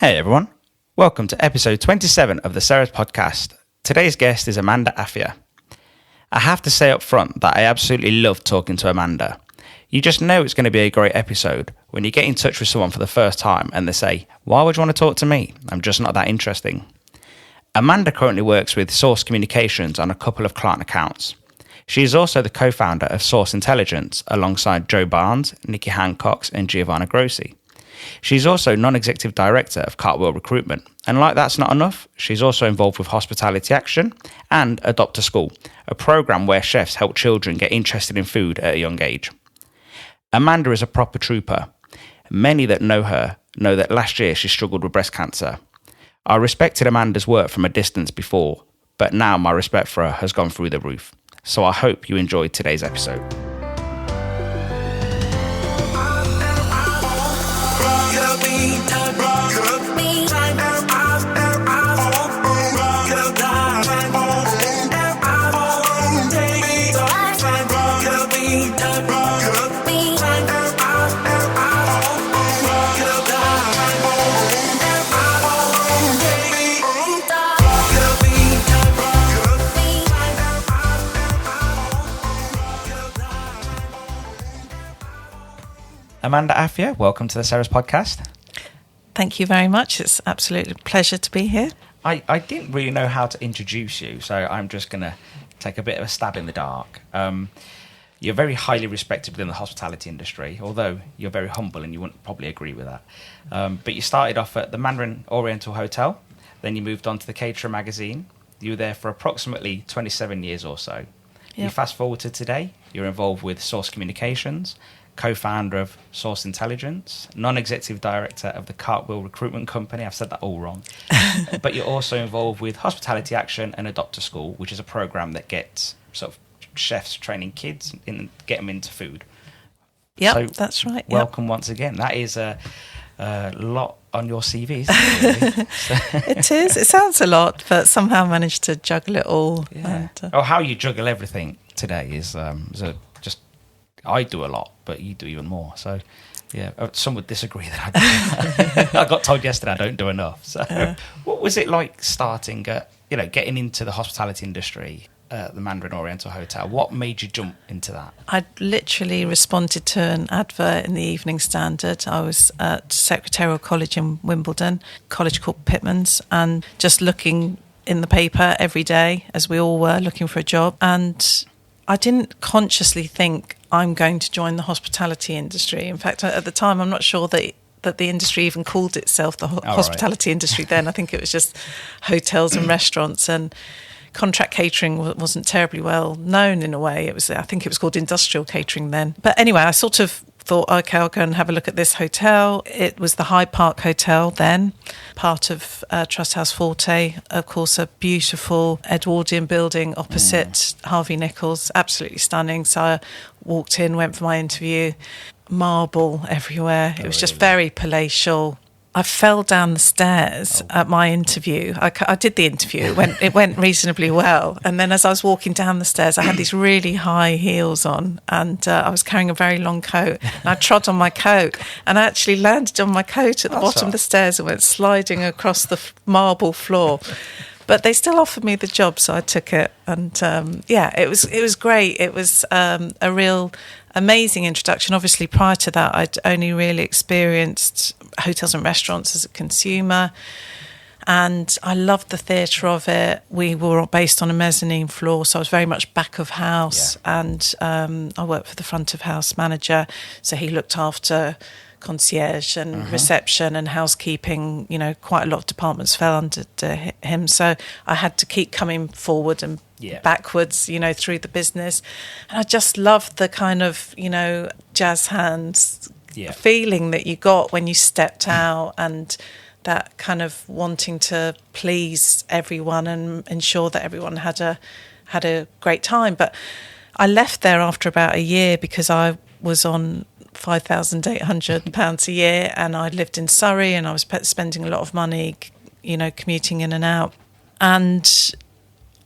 Hey everyone, welcome to episode 27 of the Sarah's podcast. Today's guest is Amanda Afiya. I have to say up front that I absolutely love talking to Amanda. You just know it's going to be a great episode when you get in touch with someone for the first time and they say, "Why would you want to talk to me? I'm just not that interesting." Amanda currently works with Source Communications on a couple of client accounts. She is also the co-founder of Source Intelligence alongside Joe Barnes, Nikki Hancock and Giovanna Grossi. She's also non-executive director of Cartwheel Recruitment. And like that's not enough, she's also involved with Hospitality Action and Adopt a School, a programme where chefs help children get interested in food at a young age. Amanda is a proper trooper. Many that know her know that last year she struggled with breast cancer. I respected Amanda's work from a distance before, but now my respect for her has gone through the roof. So I hope you enjoyed today's episode. Amanda Afiya, welcome to the Sarah's podcast. Thank you very much. It's absolutely a pleasure to be here. I didn't really know how to introduce you, so I'm just going to take a bit of a stab in the dark. You're very highly respected within the hospitality industry, although you're very humble and you wouldn't probably agree with that. But you started off at the Mandarin Oriental Hotel, then you moved on to the Caterer magazine. You were there for approximately 27 years or so. Yep. You fast forward to today, you're involved with Source Communications, co-founder of Source Intelligence, non-executive director of the Cartwheel Recruitment Company. I've said that all wrong. But you're also involved with Hospitality Action and Adopt a School, which is a program that gets sort of chefs training kids and get them into food. Yeah, so that's right. Welcome once again. That is a lot on your CV, isn't it, really? It is. It sounds a lot, but somehow managed to juggle it all. Yeah. How you juggle everything today is I do a lot, but you do even more. So, yeah, some would disagree that I got told yesterday I don't do enough. So, What was it like starting, getting into the hospitality industry at the Mandarin Oriental Hotel? What made you jump into that? I literally responded to an advert in the Evening Standard. I was at Secretarial College in Wimbledon, college called Pitman's, and just looking in the paper every day, as we all were, looking for a job. And I didn't consciously think I'm going to join the hospitality industry. In fact, at the time, I'm not sure that the industry even called itself the hospitality industry then. I think it was just hotels and restaurants, and contract catering wasn't terribly well known in a way. I think it was called industrial catering then. But anyway, I sort of thought, okay, I'll go and have a look at this hotel. It was the Hyde Park Hotel then, part of Trust House Forte, of course, a beautiful Edwardian building opposite Harvey Nichols, absolutely stunning. So I walked in, went for my interview, marble everywhere. It was just very palatial. I fell down the stairs at my interview. I did the interview. It went reasonably well. And then as I was walking down the stairs, I had these really high heels on, and I was carrying a very long coat. And I trod on my coat, and I actually landed on my coat at the bottom of the stairs and went sliding across the marble floor. But they still offered me the job, so I took it. And it was great. It was a real amazing introduction. Obviously, prior to that, I'd only really experienced hotels and restaurants as a consumer, and I loved the theatre of it. We were based on a mezzanine floor, so I was very much back of house, and I worked for the front of house manager, so he looked after concierge and reception and housekeeping. Quite a lot of departments fell under him, so I had to keep coming forward and backwards, through the business. And I just loved the kind of, jazz hands feeling that you got when you stepped out, and that kind of wanting to please everyone and ensure that everyone had a great time. But I left there after about a year because I was on £5,800 a year, and I lived in Surrey, and I was spending a lot of money, commuting in and out. And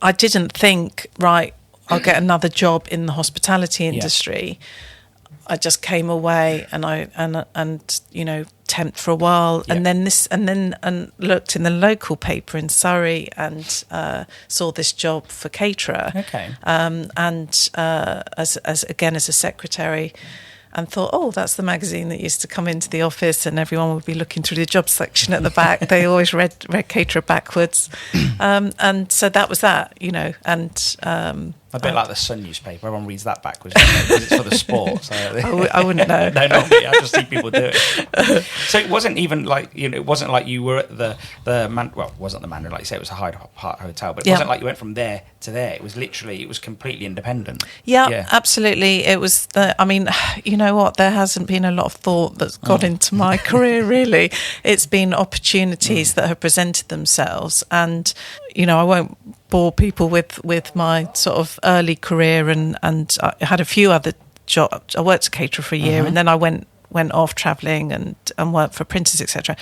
I didn't think, right, I'll get another job in the hospitality industry. I just came away and temped for a while, and then looked in the local paper in Surrey and saw this job for caterer. Okay. As a secretary, and thought, oh, that's the magazine that used to come into the office and everyone would be looking through the job section at the back. They always read caterer backwards. And so that was that, and... a bit like the Sun newspaper. Everyone reads that backwards because it's for the sport. So. I wouldn't know. No, not me. I just see people do it. So it wasn't even like, it wasn't like you were at the it wasn't the Mandarin, like you say, it was a Hyde Park hotel, but it wasn't like you went from there to there. It was completely independent. Yeah, absolutely. It was you know what? There hasn't been a lot of thought that's gone into my career, really. It's been opportunities that have presented themselves, and I won't bore people with my sort of early career, and I had a few other jobs. I worked as a caterer for a year, and then I went off travelling and worked for printers, etc.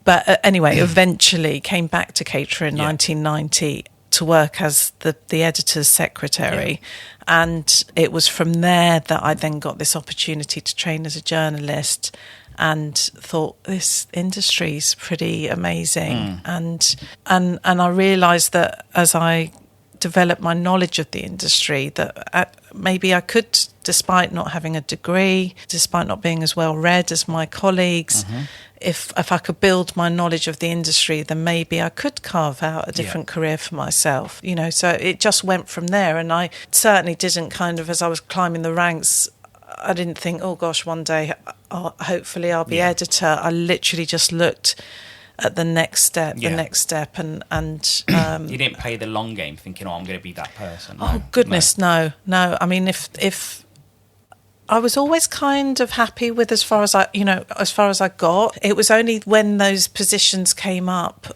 But anyway, eventually came back to caterer in 1990 to work as the editor's secretary. And it was from there that I then got this opportunity to train as a journalist, and thought this industry's pretty amazing. And I realised that as I developed my knowledge of the industry, that maybe I could, despite not having a degree, despite not being as well read as my colleagues, if I could build my knowledge of the industry, then maybe I could carve out a different career for myself. So it just went from there. And I certainly didn't as I was climbing the ranks, I didn't think, oh gosh, one day hopefully I'll be editor. I literally just looked at the next step, and you didn't play the long game thinking, I'm going to be that person. Oh goodness, no. I mean, if I was always kind of happy with as far as I got. It was only when those positions came up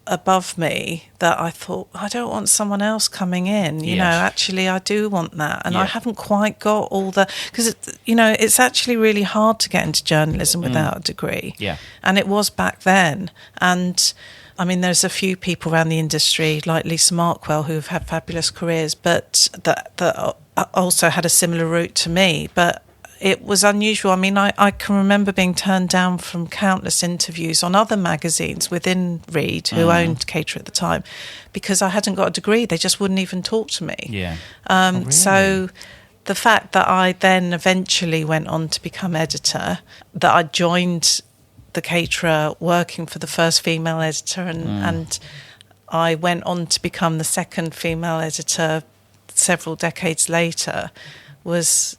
above me that I thought, I don't want someone else coming in, actually I do want that, and I haven't quite got all because it's actually really hard to get into journalism without a degree, and it was back then. And I mean, there's a few people around the industry like Lisa Markwell who've had fabulous careers, but that also had a similar route to me, but it was unusual. I mean, I can remember being turned down from countless interviews on other magazines within Reed, who owned Caterer at the time, because I hadn't got a degree. They just wouldn't even talk to me. Yeah. Really? So the fact that I then eventually went on to become editor, that I joined the Caterer working for the first female editor, and I went on to become the second female editor several decades later, was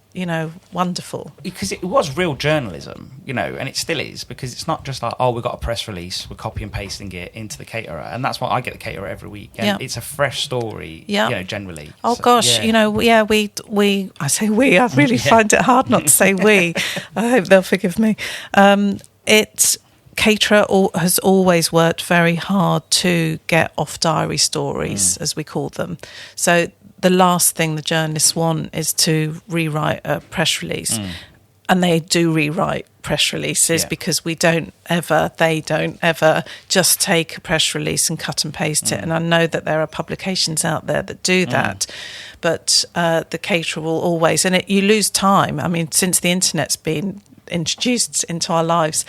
wonderful. Because it was real journalism, and it still is, because it's not just like, we've got a press release, we're copy and pasting it into the Caterer, and that's why I get the Caterer every week. And it's a fresh story, generally. Oh, so, gosh, we, I say we, I really find it hard not to say we. I hope they'll forgive me. Caterer has always worked very hard to get off diary stories, as we call them. So the last thing the journalists want is to rewrite a press release. And they do rewrite press releases because they don't ever just take a press release and cut and paste it. And I know that there are publications out there that do that. But the Caterer will always, and you lose time. I mean, since the internet's been introduced into our lives,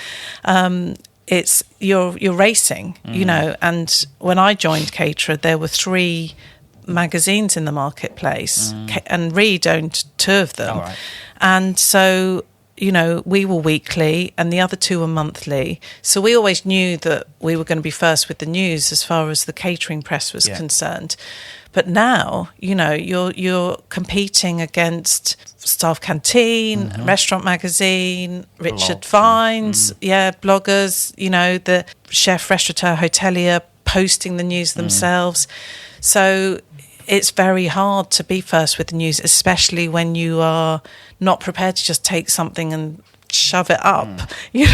it's you're racing, and when I joined Caterer, there were 3 magazines in the marketplace, and Reed owned 2 of them. And so we were weekly and the other 2 were monthly, so we always knew that we were going to be first with the news as far as the catering press was concerned. But now you're competing against Staff Canteen, Restaurant Magazine, Richard Vines, bloggers, the chef, restaurateur, hotelier posting the news themselves. So it's very hard to be first with the news, especially when you are not prepared to just take something and shove it up. You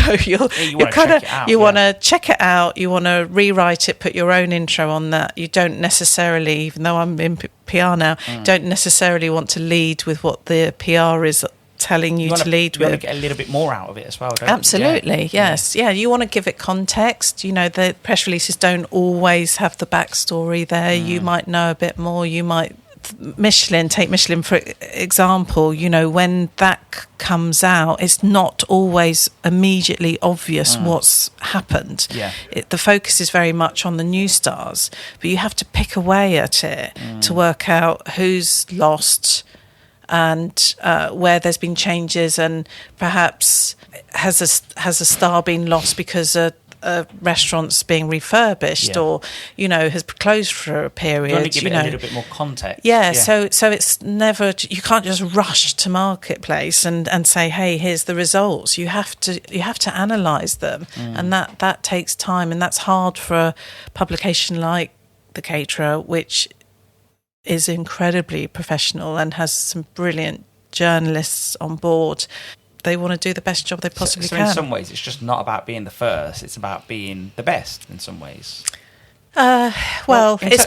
want to check it out, you want to rewrite it, put your own intro on that. You don't necessarily, even though I'm in PR now, don't necessarily want to lead with what the PR is telling you to lead with. You want to get a little bit more out of it as well, don't you? Absolutely, yes. Yeah, you want to give it context. The press releases don't always have the backstory there. You might know a bit more. You might with Michelin, take Michelin for example, you know, when that comes out, it's not always immediately obvious what's happened. The focus is very much on the new stars, but you have to pick away at it to work out who's lost and where there's been changes, and perhaps has a star been lost because a restaurant's being refurbished, or, you know, has closed for a period. You want to give it a little bit more context. So it's never, you can't just rush to marketplace and say, hey, here's the results. You have to analyse them, and that takes time, and that's hard for a publication like The Caterer, which is incredibly professional and has some brilliant journalists on board. They want to do the best job they possibly can. So in some ways, it's just not about being the first; it's about being the best. In some ways, it's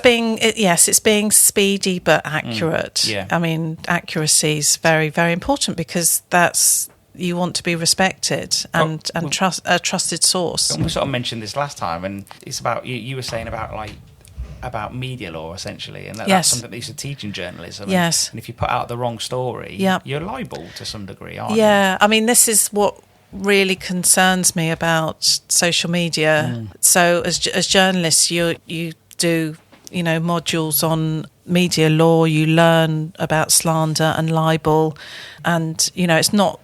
being speedy but accurate. I mean, accuracy is very, very important, because that's, you want to be respected and trust a trusted source. And we sort of mentioned this last time, and it's about you were saying about media law, essentially, and that's something they used to teach in journalism. And if you put out the wrong story, you're liable to some degree, aren't you? I mean, this is what really concerns me about social media. So as journalists, you do, you know, modules on media law, you learn about slander and libel, and, you know, it's not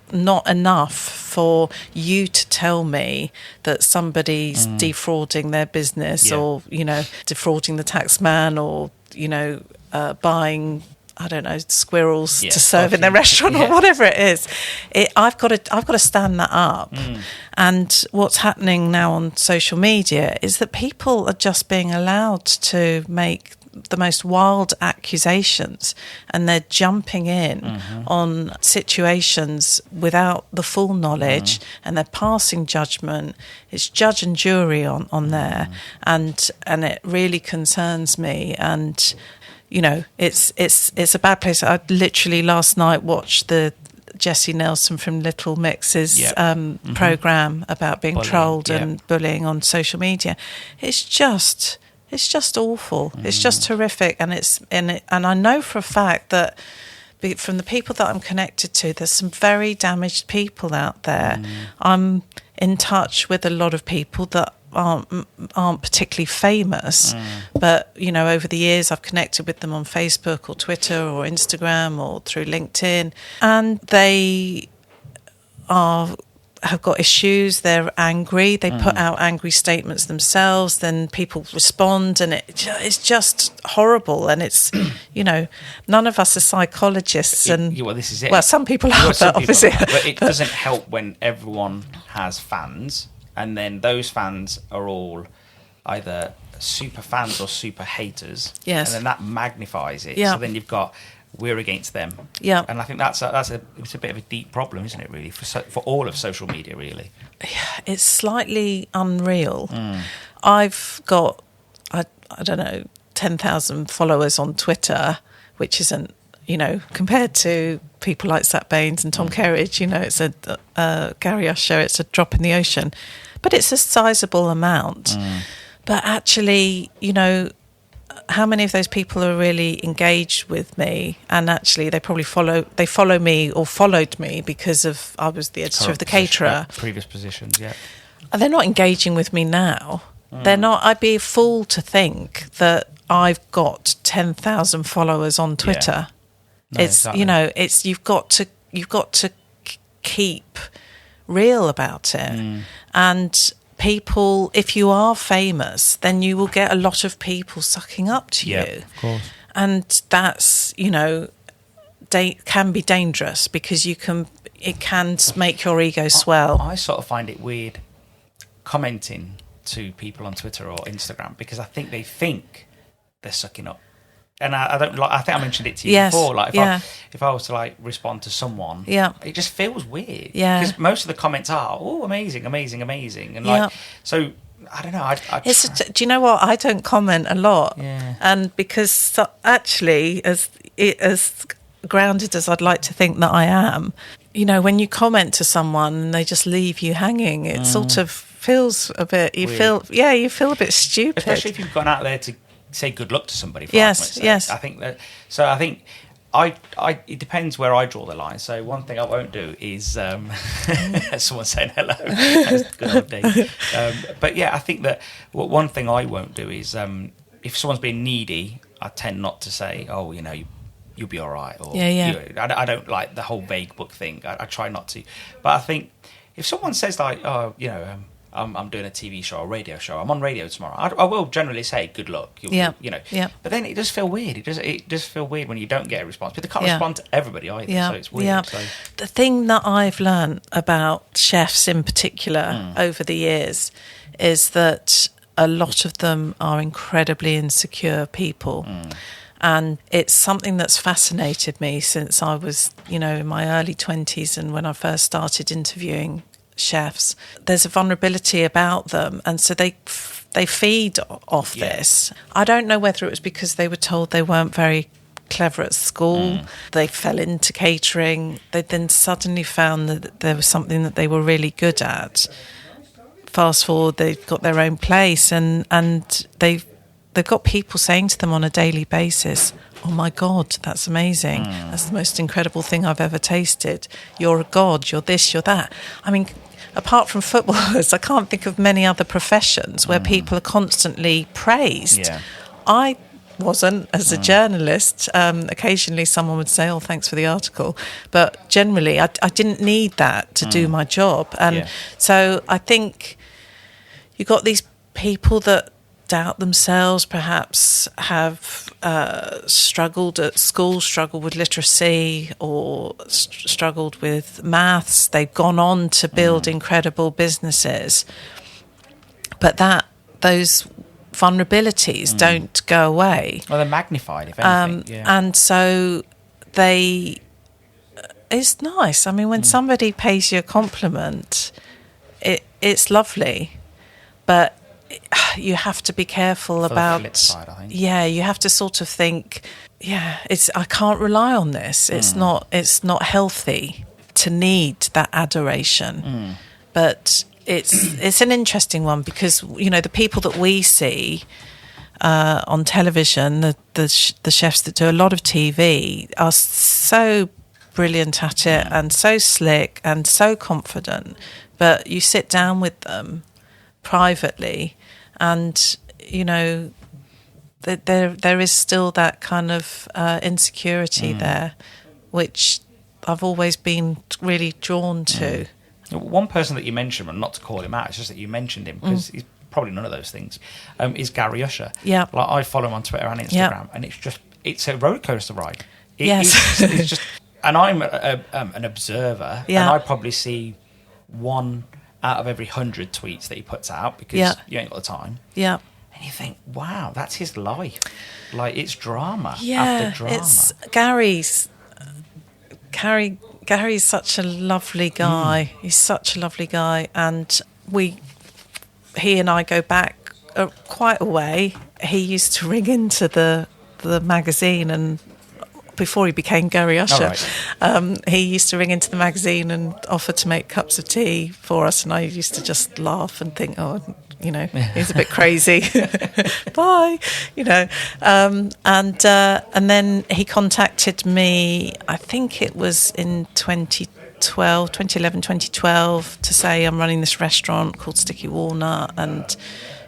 enough for you to tell me that somebody's defrauding their business, or, you know, defrauding the tax man, or, you know, buying, I don't know, squirrels to serve in their restaurant, or whatever it is. I've got to stand that up. And what's happening now on social media is that people are just being allowed to make the most wild accusations, and they're jumping in on situations without the full knowledge, and they're passing judgment. It's judge and jury on there, and it really concerns me. And, you know, it's a bad place. I literally last night watched the Jessie Nelson from Little Mix's programme about being trolled and bullying on social media. It's just awful. It's just horrific, and I know for a fact that from the people that I'm connected to, there's some very damaged people out there. I'm in touch with a lot of people that aren't particularly famous, but, you know, over the years I've connected with them on Facebook or Twitter or Instagram or through LinkedIn, and they have got issues. They're angry. They put out angry statements themselves. Then people respond, and it's just horrible. And it's, you know, none of us are psychologists. Well, this is it. Well, some people are, but obviously, but it doesn't help when everyone has fans, and then those fans are all either super fans or super haters. And then that magnifies it. So then you've got, we're against them. And I think it's a bit of a deep problem, isn't it, really, for all of social media, really? It's slightly unreal. I've got, I don't know, 10,000 followers on Twitter, which isn't, you know, compared to people like Zach Baines and Tom Kerridge, you know, it's Gary Usher, it's a drop in the ocean. But it's a sizable amount. But actually, you know, how many of those people are really engaged with me? And actually, they probably follow me or followed me because I was the editor of The Caterer. Previous positions, They're not engaging with me now. They're not. I'd be a fool to think that I've got 10,000 followers on Twitter. No, it's exactly. You know, it's you've got to keep real about it, and people, if you are famous, then you will get a lot of people sucking up to you. Of course. And that's, you know, can be dangerous, because it can make your ego swell. I sort of find it weird commenting to people on Twitter or Instagram, because I think they think they're sucking up. And I don't like. I think I mentioned it to you before. Like, if I was to like respond to someone, it just feels weird. Because most of the comments are, "Oh, amazing, amazing, amazing," and like, so I don't know. Do you know what? I don't comment a lot, and because actually, as grounded as I'd like to think that I am, you know, when you comment to someone and they just leave you hanging, it sort of feels a bit. You feel a bit stupid, especially if you've gone out there to say good luck to somebody. For Yes, argument's sake. yes. I think that. So I think. It depends where I draw the line. So one thing I won't do is someone saying hello. That's good old days. But yeah, I think that one thing I won't do is if someone's being needy, I tend not to say, oh, you'll be all right. Or, I don't like the whole vague book thing. I try not to. But I think if someone says like, oh, I'm doing a TV show or radio show, I'm on radio tomorrow, I will generally say good luck. But then it does feel weird. It does feel weird when you don't get a response. But they can't respond to everybody either, so it's weird. Yeah. So. The thing that I've learned about chefs in particular over the years is that a lot of them are incredibly insecure people. And it's something that's fascinated me since I was, in my early 20s and when I first started interviewing chefs. There's a vulnerability about them, and so they feed off this. I don't know whether it was because they were told they weren't very clever at school, they fell into catering, they then suddenly found that there was something that they were really good at. Fast forward, they've got their own place, and they've got people saying to them on a daily basis, oh my God, that's amazing. That's the most incredible thing I've ever tasted. You're a god, you're this, you're that. I mean, apart from footballers, I can't think of many other professions where people are constantly praised. Yeah. I wasn't, as a journalist. Occasionally someone would say, oh, thanks for the article. But generally, I didn't need that to do my job. And so I think you've got these people that doubt themselves, perhaps have struggled at school, struggled with literacy or struggled with maths. They've gone on to build incredible businesses. But those vulnerabilities don't go away. Well, they're magnified, if anything. And so it's nice. I mean, when somebody pays you a compliment, it's lovely. But you have to be careful about the flip side, I think. Yeah, you have to sort of think, I can't rely on this. It's not healthy to need that adoration. But it's an interesting one because the people that we see on television, the chefs that do a lot of TV, are so brilliant at it and so slick and so confident. But you sit down with them privately, and there is still that kind of insecurity there, which I've always been really drawn to. One person that you mentioned, and not to call him out, it's just that you mentioned him because he's probably none of those things, is Gary Usher. Yeah, like I follow him on Twitter and Instagram, and it's a roller coaster ride. Yes, it's just, and I'm an observer, and I probably see one out of every 100 tweets that he puts out because you ain't got the time. Yeah. And you think, wow, that's his life. Like, it's drama after drama. It's Gary's such a lovely guy. He's such a lovely guy. And he and I go back quite a way. He used to ring into the magazine, and before he became Gary Usher, he used to ring into the magazine and offer to make cups of tea for us, and I used to just laugh and think, he's a bit crazy. Bye, and then he contacted me, I think it was in 2011, 2012, to say, I'm running this restaurant called Sticky Walnut, and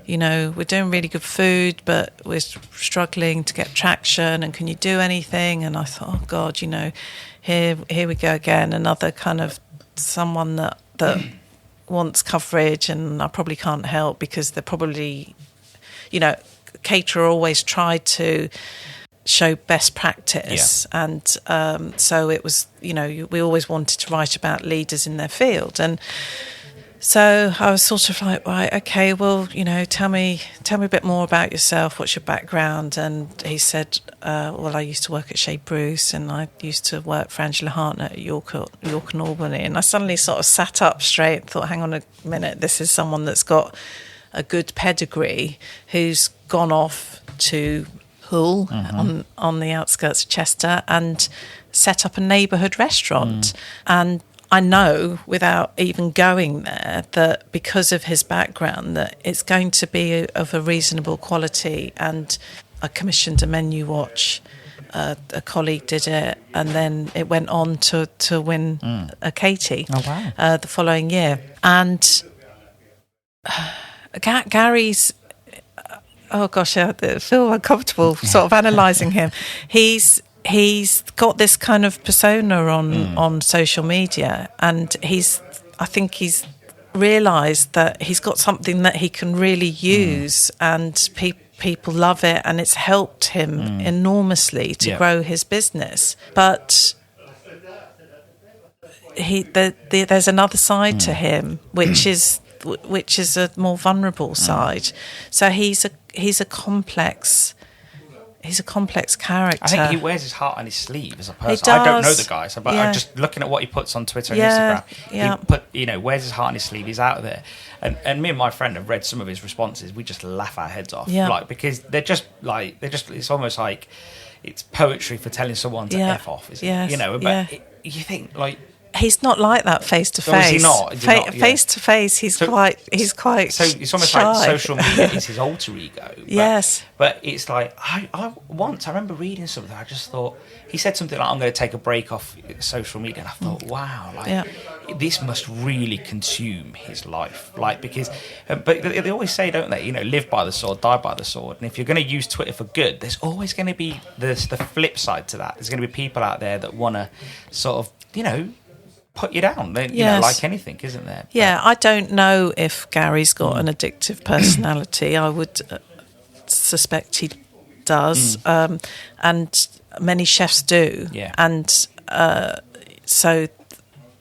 we're doing really good food, but we're struggling to get traction, and can you do anything? And I thought, oh God, here we go again, another kind of someone that wants coverage, and I probably can't help because they're probably, caterer always tried to show best practice, and so it was, we always wanted to write about leaders in their field, and so I was sort of like, right, okay, well, tell me a bit more about yourself. What's your background? And he said, well, I used to work at Shea Bruce, and I used to work for Angela Hartnett at York and Albany. And I suddenly sort of sat up straight and thought, hang on a minute, this is someone that's got a good pedigree, who's gone off to Hull on the outskirts of Chester and set up a neighbourhood restaurant. And I know, without even going there, that because of his background, that it's going to be of a reasonable quality. And I commissioned a menu watch. A colleague did it, and then it went on to win a Katie the following year. And Gary's, oh gosh, I feel uncomfortable sort of analysing him. He's got this kind of persona on social media, and I think he's realised that he's got something that he can really use, and people love it, and it's helped him enormously to grow his business. But there's another side to him, which is a more vulnerable side. So he's a complex character. I think he wears his heart on his sleeve as a person. I don't know the guy, but I'm just looking at what he puts on Twitter and Instagram. He wears his heart on his sleeve. He's out there, and me and my friend have read some of his responses. We just laugh our heads off, because they're just. It's almost like it's poetry for telling someone to f off, isn't it? But you think he's not like that face to face. Is he not? Face to face, he's quite. So it's almost shy. like social media is his alter ego. But it's like I remember reading something. I just thought he said something like, "I'm going to take a break off social media," and I thought, wow, this must really consume his life, because. But they always say, don't they? Live by the sword, die by the sword. And if you're going to use Twitter for good, there's always going to be the flip side to that. There's going to be people out there that want to sort of, put you down, like anything, isn't there? Yeah, I don't know if Gary's got an addictive personality. I would suspect he does, and many chefs do. Yeah. And so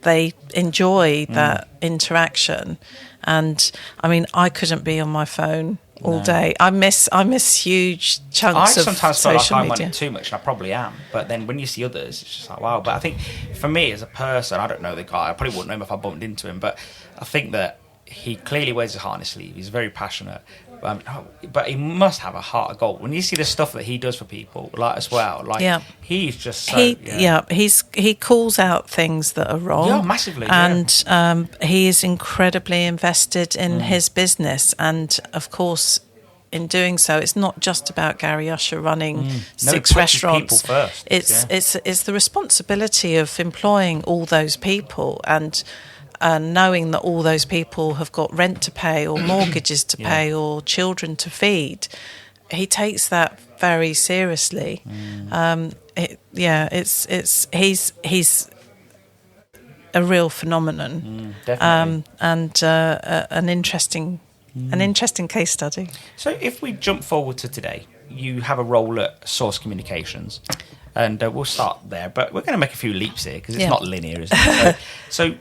they enjoy that interaction. And I mean, I couldn't be on my phone all day. I miss huge chunks of social media. I sometimes feel like I'm on it too much, and I probably am. But then when you see others, it's just like, wow. But I think for me as a person, I don't know the guy. I probably wouldn't know him if I bumped into him. But I think that he clearly wears his heart on his sleeve. He's very passionate. But he must have a heart of gold. When you see the stuff that he does for people, as well, he's just so... He calls out things that are wrong. Yeah, massively. And he is incredibly invested in his business. And, of course, in doing so, it's not just about Gary Usher running 6 restaurants. People first. It's the responsibility of employing all those people and knowing that all those people have got rent to pay or mortgages to pay or children to feed. He takes that very seriously. He's a real phenomenon, definitely. and an interesting case study. So if we jump forward to today, you have a role at Source Communications, and we'll start there, but we're going to make a few leaps here because it's not linear, is it? So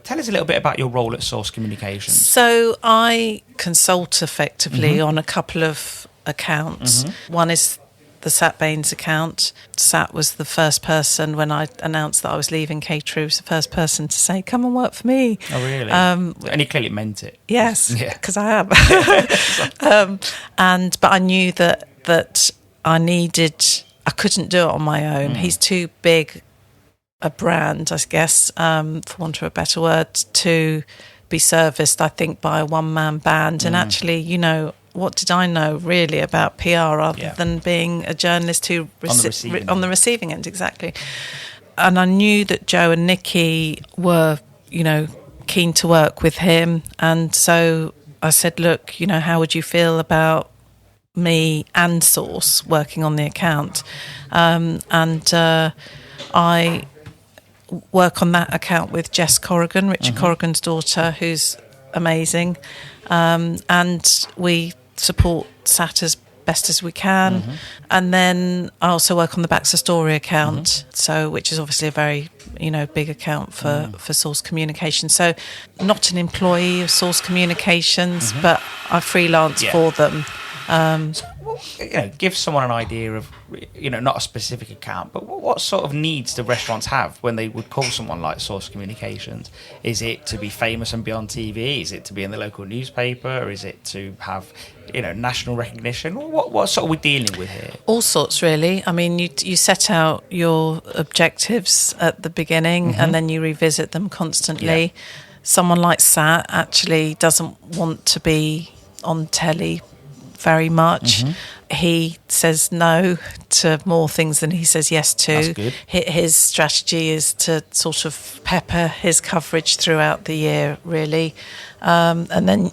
tell us a little bit about your role at Source Communications. So I consult effectively on a couple of accounts. One is the Sat Baines account. Sat was the first person, when I announced that I was leaving Caterer, was the first person to say, come and work for me. Oh, really? And he clearly meant it. Yes, because I am. But I knew that I couldn't do it on my own. He's too big a brand, I guess, for want of a better word, to be serviced, I think, by a one-man band. And actually, what did I know really about PR other than being a journalist who on the receiving end, exactly. And I knew that Joe and Nikki were, keen to work with him. And so I said, look, how would you feel about me and Source working on the account? I work on that account with Jess Corrigan, Richard Corrigan's daughter, who's amazing. And we support Sat as best as we can. And then I also work on the Baxter Story account, which is obviously a very, big account for Source Communications. So not an employee of Source Communications, but I freelance for them. Give someone an idea of, not a specific account, but what sort of needs do restaurants have when they would call someone like Source Communications? Is it to be famous and be on TV? Is it to be in the local newspaper? Or is it to have, national recognition? What sort of we dealing with here? All sorts, really. I mean, you set out your objectives at the beginning and then you revisit them constantly. Yeah. Someone like Sat actually doesn't want to be on telly very much, he says no to more things than he says yes to. That's good. His strategy is to sort of pepper his coverage throughout the year, really. And then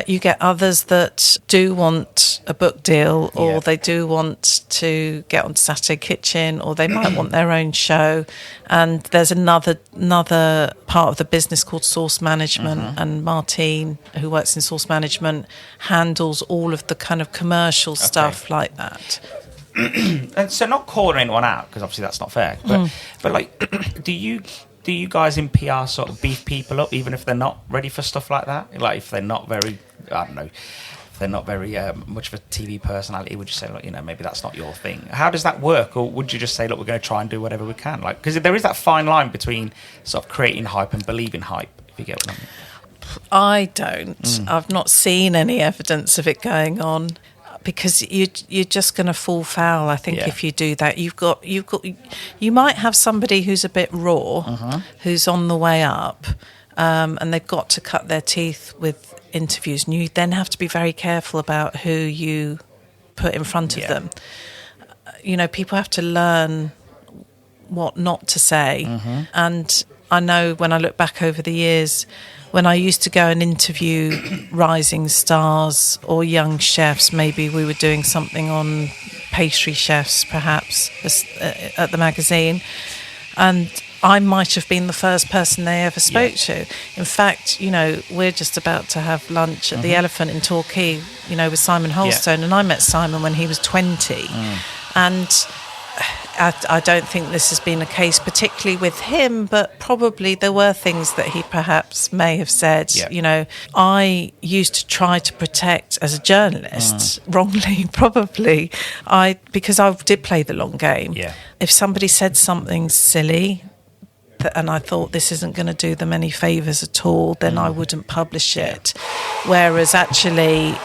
you get others that do want a book deal, or they do want to get on Saturday Kitchen, or they might want their own show. And there's another part of the business called source management, and Martine, who works in source management, handles all of the kind of commercial stuff like that. And so, not calling anyone out, because obviously that's not fair, but like, do you guys in PR sort of beef people up even if they're not ready for stuff like that? Like, if they're not very, I don't know, if they're not very much of a TV personality, would you say, like, you know, maybe that's not your thing? How does that work? Or would you just say, look, we're going to try and do whatever we can? Like, because there is that fine line between sort of creating hype and believing hype, if you get what I mean. I don't. I've not seen any evidence of it going on, because you're just going to fall foul, I think, if you do that. You might have somebody who's a bit raw, who's on the way up, and they've got to cut their teeth with interviews, and you then have to be very careful about who you put in front of them. You know, people have to learn what not to say, and I know when I look back over the years, when I used to go and interview rising stars or young chefs, maybe we were doing something on pastry chefs, perhaps, at the magazine, and I might have been the first person they ever spoke to. In fact, you know, we're just about to have lunch at the Elephant in Torquay, you know, with Simon Holstone, and I met Simon when he was 20, and I don't think this has been a case particularly with him, but probably there were things that he perhaps may have said. You know, I used to try to protect, as a journalist, wrongly probably, because I did play the long game. If somebody said something silly and I thought this isn't going to do them any favours at all, then I wouldn't publish it. Whereas actually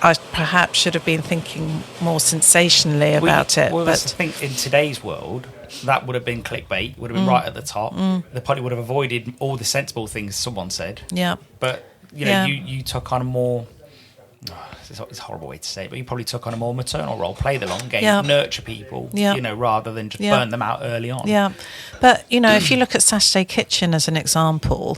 I perhaps should have been thinking more sensationally about it. Well, that's the thing. In today's world, that would have been clickbait, would have been right at the top. They probably would have avoided all the sensible things someone said. But, you know, you took on a more... it's a horrible way to say it, but you probably took on a more maternal role, play the long game, nurture people, you know, rather than just burn them out early on. But, you know, if you look at Saturday Kitchen as an example,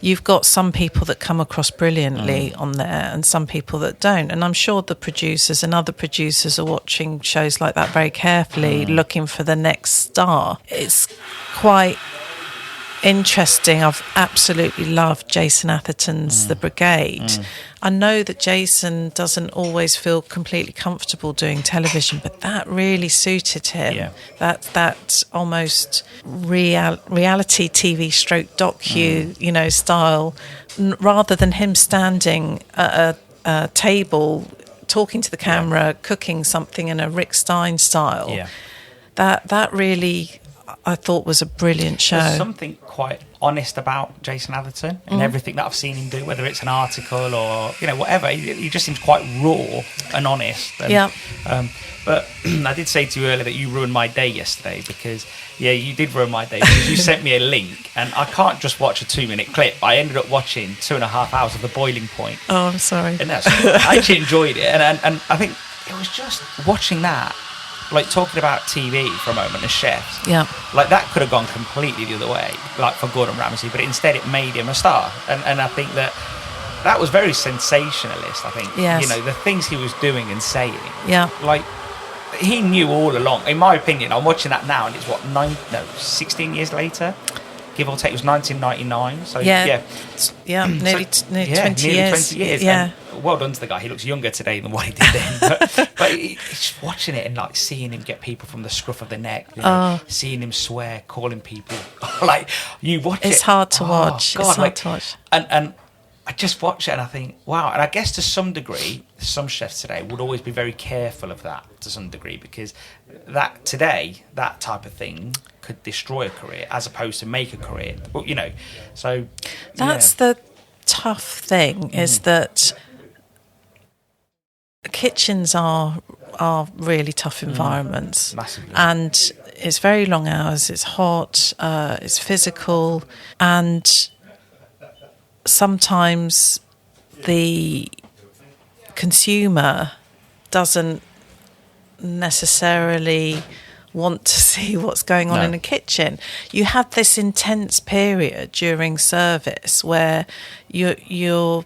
you've got some people that come across brilliantly on there and some people that don't. And I'm sure the producers and other producers are watching shows like that very carefully, looking for the next star. It's quite interesting. I've absolutely loved Jason Atherton's The Brigade. I know that Jason doesn't always feel completely comfortable doing television, but that really suited him. That almost reality TV stroke docu, you know, style, rather than him standing at a table talking to the camera, cooking something in a Rick Stein style. That really, I thought, was a brilliant show. There's something quite honest about Jason Atherton and everything that I've seen him do, whether it's an article or, you know, whatever. He just seems quite raw and honest. And, but I did say to you earlier that you ruined my day yesterday, because, you did ruin my day, because you sent me a link and I can't just watch a 2-minute clip. I ended up watching 2.5 hours of The Boiling Point. Oh, I'm sorry. And I actually enjoyed it. And I think it was just watching that, like talking about TV for a moment as chefs. Like that could have gone completely the other way, like for Gordon Ramsay, but instead it made him a star. And I think that was very sensationalist, I think. You know, the things he was doing and saying. Like, he knew all along, in my opinion. I'm watching that now and it's 16 years later, give or take. It was 1999, so nearly 20 years. And well done to the guy. He looks younger today than what he did then. But just watching it and like seeing him get people from the scruff of the neck, you know, seeing him swear, calling people, like, you watch it. It's hard to watch. God, it's hard to watch. And I just watch it and I think, wow. And I guess to some degree, some chefs today would always be very careful of that to some degree, because that type of thing could destroy a career as opposed to make a career. Well, you know, so that's the tough thing, is that kitchens are really tough environments. Massively. And it's very long hours, it's hot, it's physical, and sometimes the consumer doesn't necessarily want to see what's going on in the kitchen. You have this intense period during service where your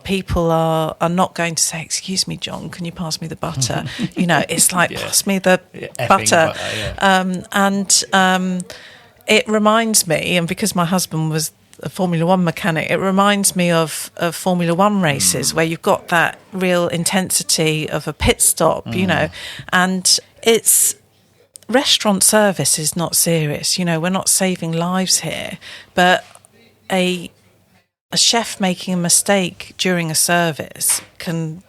people are not going to say, "Excuse me, John, can you pass me the butter?" It's like, pass me the butter. It reminds me, and because my husband was a Formula One mechanic, it reminds me of Formula One races where you've got that real intensity of a pit stop, and it's restaurant service is not serious. We're not saving lives here, but a chef making a mistake during a service can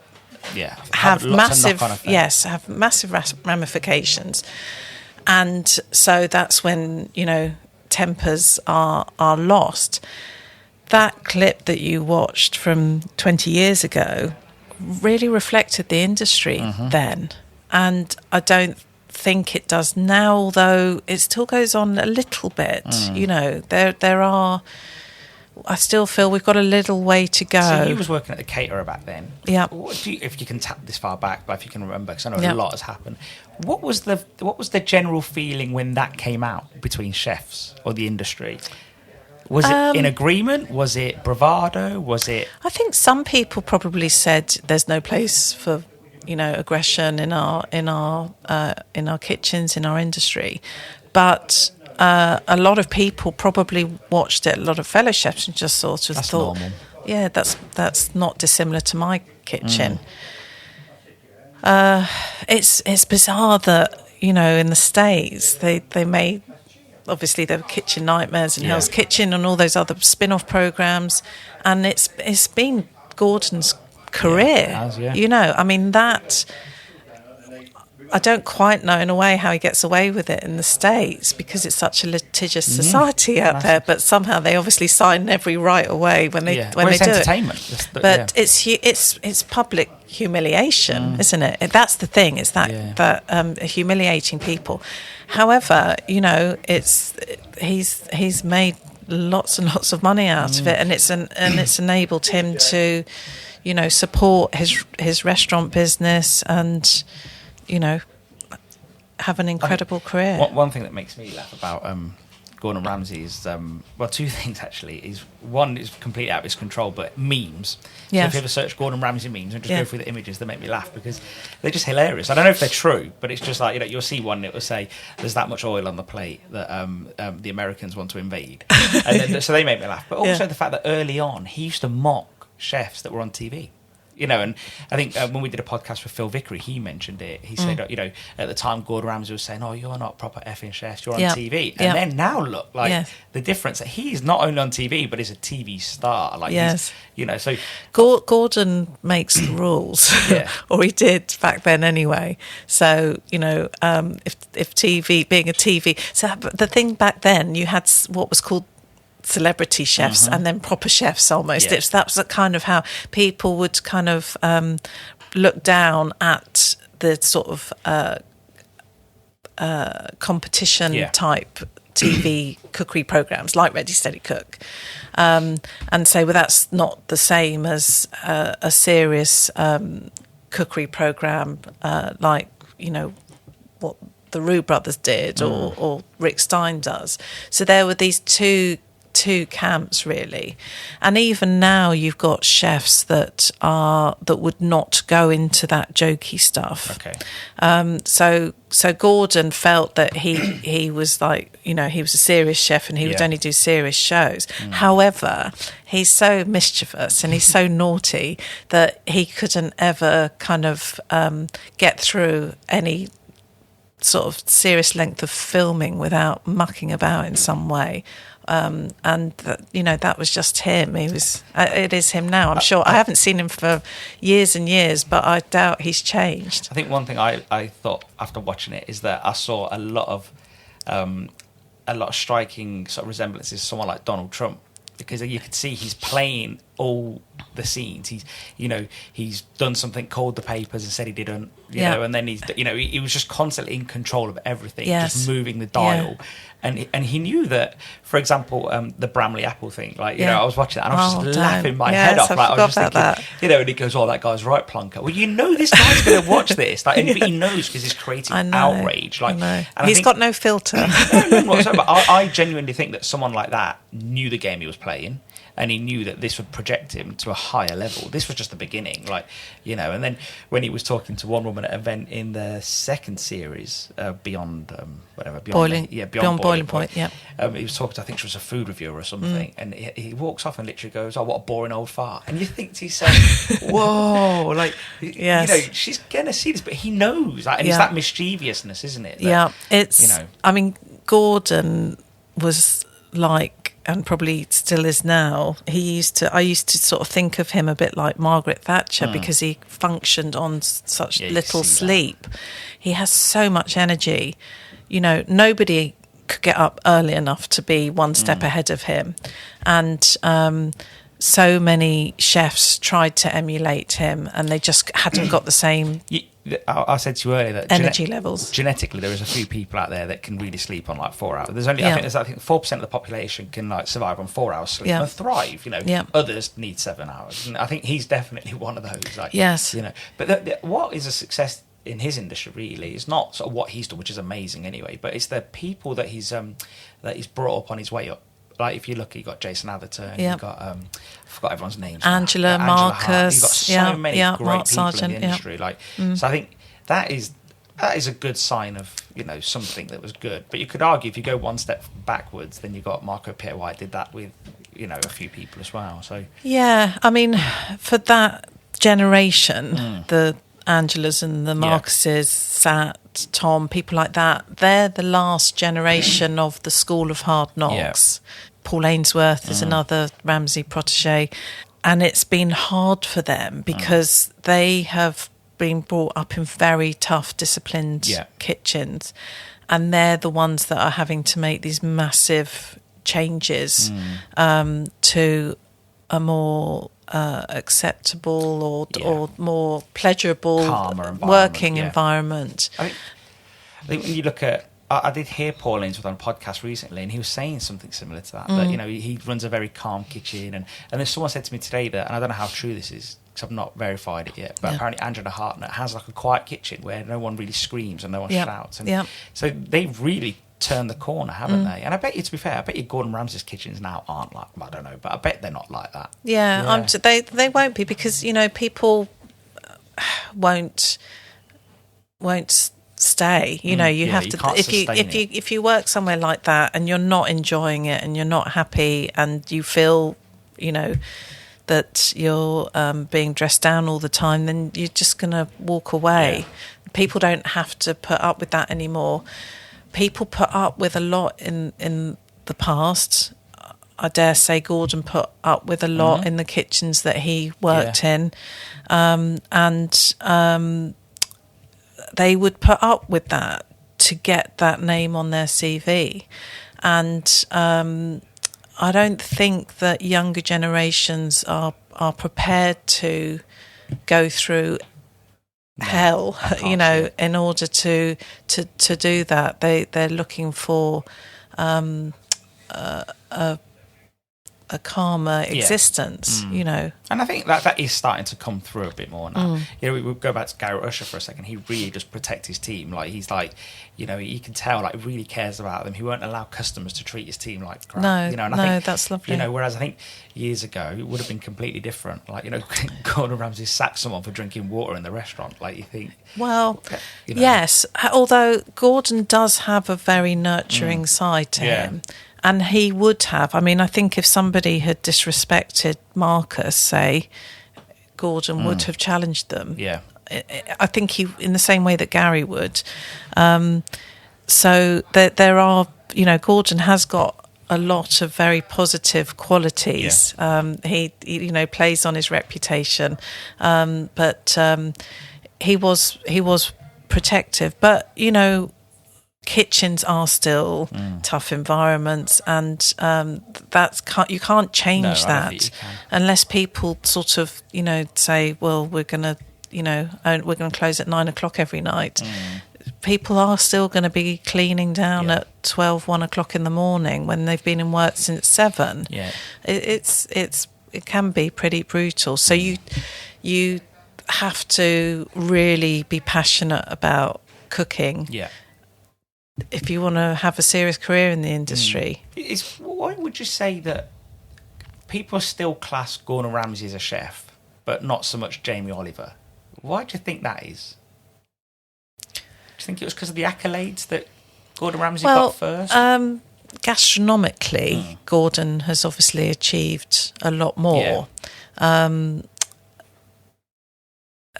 have massive ramifications. And so that's when, tempers are lost. That clip that you watched from 20 years ago really reflected the industry then. And I don't think it does now, although it still goes on a little bit. There are... I still feel we've got a little way to go. So you was working at the caterer back then. Yeah. If you can tap this far back, but if you can remember, because I know a lot has happened. What was the general feeling when that came out between chefs or the industry? Was it in agreement? Was it bravado? Was it? I think some people probably said there's no place for aggression in our kitchens, in our industry, but. A lot of people probably watched it. A lot of fellow chefs and just sort of thought, normal. "Yeah, that's not dissimilar to my kitchen." It's bizarre that in the States they made, obviously there were Kitchen Nightmares and Hell's Kitchen and all those other spin-off programs, and it's been Gordon's career. I mean that. I don't quite know in a way how he gets away with it in the States because it's such a litigious society out there. But somehow they obviously sign every right away when they do entertainment. But it's public humiliation, isn't it? That's the thing. It's that humiliating people. However, he's made lots and lots of money out of it, and it's enabled him to, support his restaurant business and. Have an incredible career. One thing that makes me laugh about Gordon Ramsay is, two things actually. Is one is completely out of his control, but memes. So if you ever search Gordon Ramsay memes and just go through the images, they make me laugh because they're just hilarious. I don't know if they're true, but it's just like, you'll see one that will say, there's that much oil on the plate that the Americans want to invade. And then, so they make me laugh. But also the fact that early on, he used to mock chefs that were on TV. And I think when we did a podcast with Phil Vickery, he mentioned it. He said, at the time Gordon Ramsay was saying, "Oh, you're not proper effing chefs. You're on TV." And then now look, the difference that he's not only on TV, but is a TV star. So Gordon makes the rules, or he did back then anyway. So if TV being a TV, so the thing back then you had what was called celebrity chefs and then proper chefs almost. That was kind of how people would kind of look down at the sort of competition type TV cookery programs like Ready Steady Cook, and say, well, that's not the same as a serious cookery program like what the Roux brothers did or Rick Stein does. So there were these two camps really, and even now you've got chefs that would not go into that jokey stuff. So Gordon felt that he was like, he was a serious chef and he would only do serious shows. However, he's so mischievous and he's so naughty that he couldn't ever kind of get through any sort of serious length of filming without mucking about in some way. That was just him. It is him now. I'm sure. I haven't seen him for years and years, but I doubt he's changed. I think one thing I thought after watching it is that I saw a lot of striking sort of resemblances to someone like Donald Trump, because you could see he's playing all the scenes. He's done something, called the papers and said he didn't, you know, and then he was just constantly in control of everything, just moving the dial. And he knew that, for example, the Bramley Apple thing, like, you know, I was watching that and I was just laughing my head off. Like, I was just thinking, you know, and he goes, "Oh, that guy's right, Plonker." Well, you know, this guy's going to watch this. Like, and he knows because he's creating outrage. Like, and he's got no filter. None whatsoever. But I genuinely think that someone like that knew the game he was playing. And he knew that this would project him to a higher level. This was just the beginning, like, you know. And then when he was talking to one woman at an event in the second series, Beyond Boiling Point, yeah. He was talking to, I think she was a food reviewer or something, and he walks off and literally goes, "Oh, what a boring old fart." And you think to yourself, "Whoa!" Like, you know, she's gonna see this, but he knows, like, and it's that mischievousness, isn't it? It's. You know, I mean, Gordon was like, and probably still is now, I used to sort of think of him a bit like Margaret Thatcher, because he functioned on such little sleep. He has so much energy. You know, nobody could get up early enough to be one step ahead of him. And so many chefs tried to emulate him and they just hadn't got the same... I said to you earlier that energy levels. Genetically, there is a few people out there that can really sleep on like 4 hours. There's only I think 4% of the population can like survive on 4 hours sleep and thrive. You know, others need 7 hours, and I think he's definitely one of those. Like, yes, you know. But what is a success in his industry really is not sort of what he's done, which is amazing anyway, but it's the people that he's brought up on his way up. Like, if you look, you got Jason Atherton, you got I forgot everyone's names. Angela Marcus, you've got so many great Mark people Sargent, in the industry. Like, so I think that is a good sign of, you know, something that was good. But you could argue if you go one step backwards, then you got Marco Pierre White did that with, you know, a few people as well. So yeah, I mean, for that generation, the Angelas and the Marcuses, Sat, Tom, people like that, they're the last generation of the school of hard knocks. Paul Ainsworth is another Ramsay protege, and it's been hard for them because they have been brought up in very tough, disciplined kitchens, and they're the ones that are having to make these massive changes to a more acceptable or more pleasurable, calmer working environment. I think when you look at, I did hear Paul Ainsworth on a podcast recently, and he was saying something similar to that. That, you know, he runs a very calm kitchen, and then someone said to me today that, and I don't know how true this is because I've not verified it yet, but apparently Angela Hartnett has like a quiet kitchen where no one really screams and no one shouts, and so they've really turned the corner, haven't they? And I bet you, to be fair, I bet you Gordon Ramsay's kitchens now aren't like, I don't know, but I bet they're not like that. They won't be, because, you know, people won't stay. You know, you have to, if you work somewhere like that and you're not enjoying it and you're not happy and you feel, you know, that you're being dressed down all the time, then you're just going to walk away. People don't have to put up with that anymore. People put up with a lot in the past. I dare say Gordon put up with a lot in the kitchens that he worked in, and they would put up with that to get that name on their CV. And I don't think that younger generations are prepared to go through hell, you know, in order to do that. They're looking for a calmer existence, you know. And I think that is starting to come through a bit more now. You know, we'll go back to Garrett Usher for a second. He really does protect his team. Like, he's like, you know, you can tell, like, he really cares about them. He won't allow customers to treat his team like crap. No, you know, and I think, that's lovely. You know, whereas I think years ago it would have been completely different. Like, you know, Gordon Ramsay sacked someone for drinking water in the restaurant. Like, you think, well, you know. Yes, although Gordon does have a very nurturing side to him. And he would have. I mean, I think if somebody had disrespected Marcus, say, Gordon would have challenged them. Yeah. I think he, in the same way that Gary would. So there are, you know, Gordon has got a lot of very positive qualities. He you know, plays on his reputation, but he was protective. But, you know, kitchens are still tough environments, and you can't change that unless people sort of say, well, we're going to close at 9 o'clock every night. People are still going to be cleaning down at 12, 1 o'clock in the morning when they've been in work since 7. It can be pretty brutal. So you have to really be passionate about cooking if you want to have a serious career in the industry. Why would you say that people still class Gordon Ramsay as a chef, but not so much Jamie Oliver? Why do you think that is? Do you think it was because of the accolades that Gordon Ramsay got first? Gastronomically, Gordon has obviously achieved a lot more.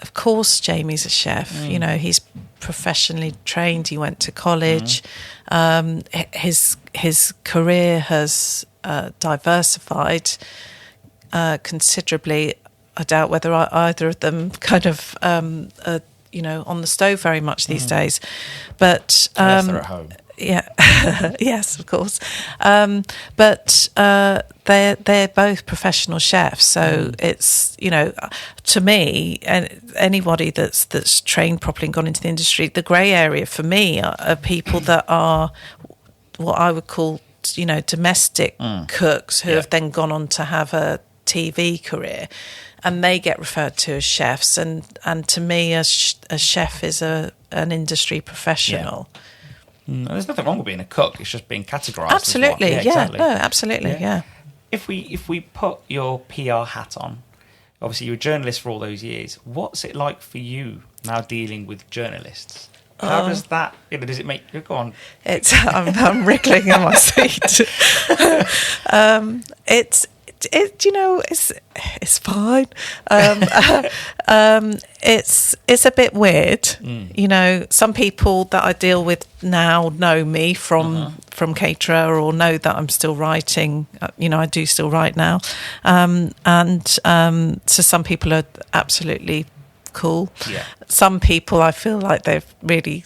Of course, Jamie's a chef. He's professionally trained. He went to college. His career has diversified considerably. I doubt whether either of them kind of on the stove very much these days. But unless they're at home. Yeah, yes, of course. But they're both professional chefs, so it's to me, and anybody that's trained properly and gone into the industry, the grey area for me are people that are what I would call domestic cooks who have then gone on to have a TV career, and they get referred to as chefs. And to me, a chef is an industry professional. Yeah. There's nothing wrong with being a cook. It's just being categorised. Absolutely, as one. Exactly. No, absolutely, yeah. If we put your PR hat on, obviously you're a journalist for all those years. What's it like for you now dealing with journalists? How does that? Does it make you go on? I'm wriggling in my seat. It's fine. It's a bit weird. Some people that I deal with now know me from Caterer, or know that I'm still writing. I do still write now, so some people are absolutely cool. Yeah. Some people I feel like they've really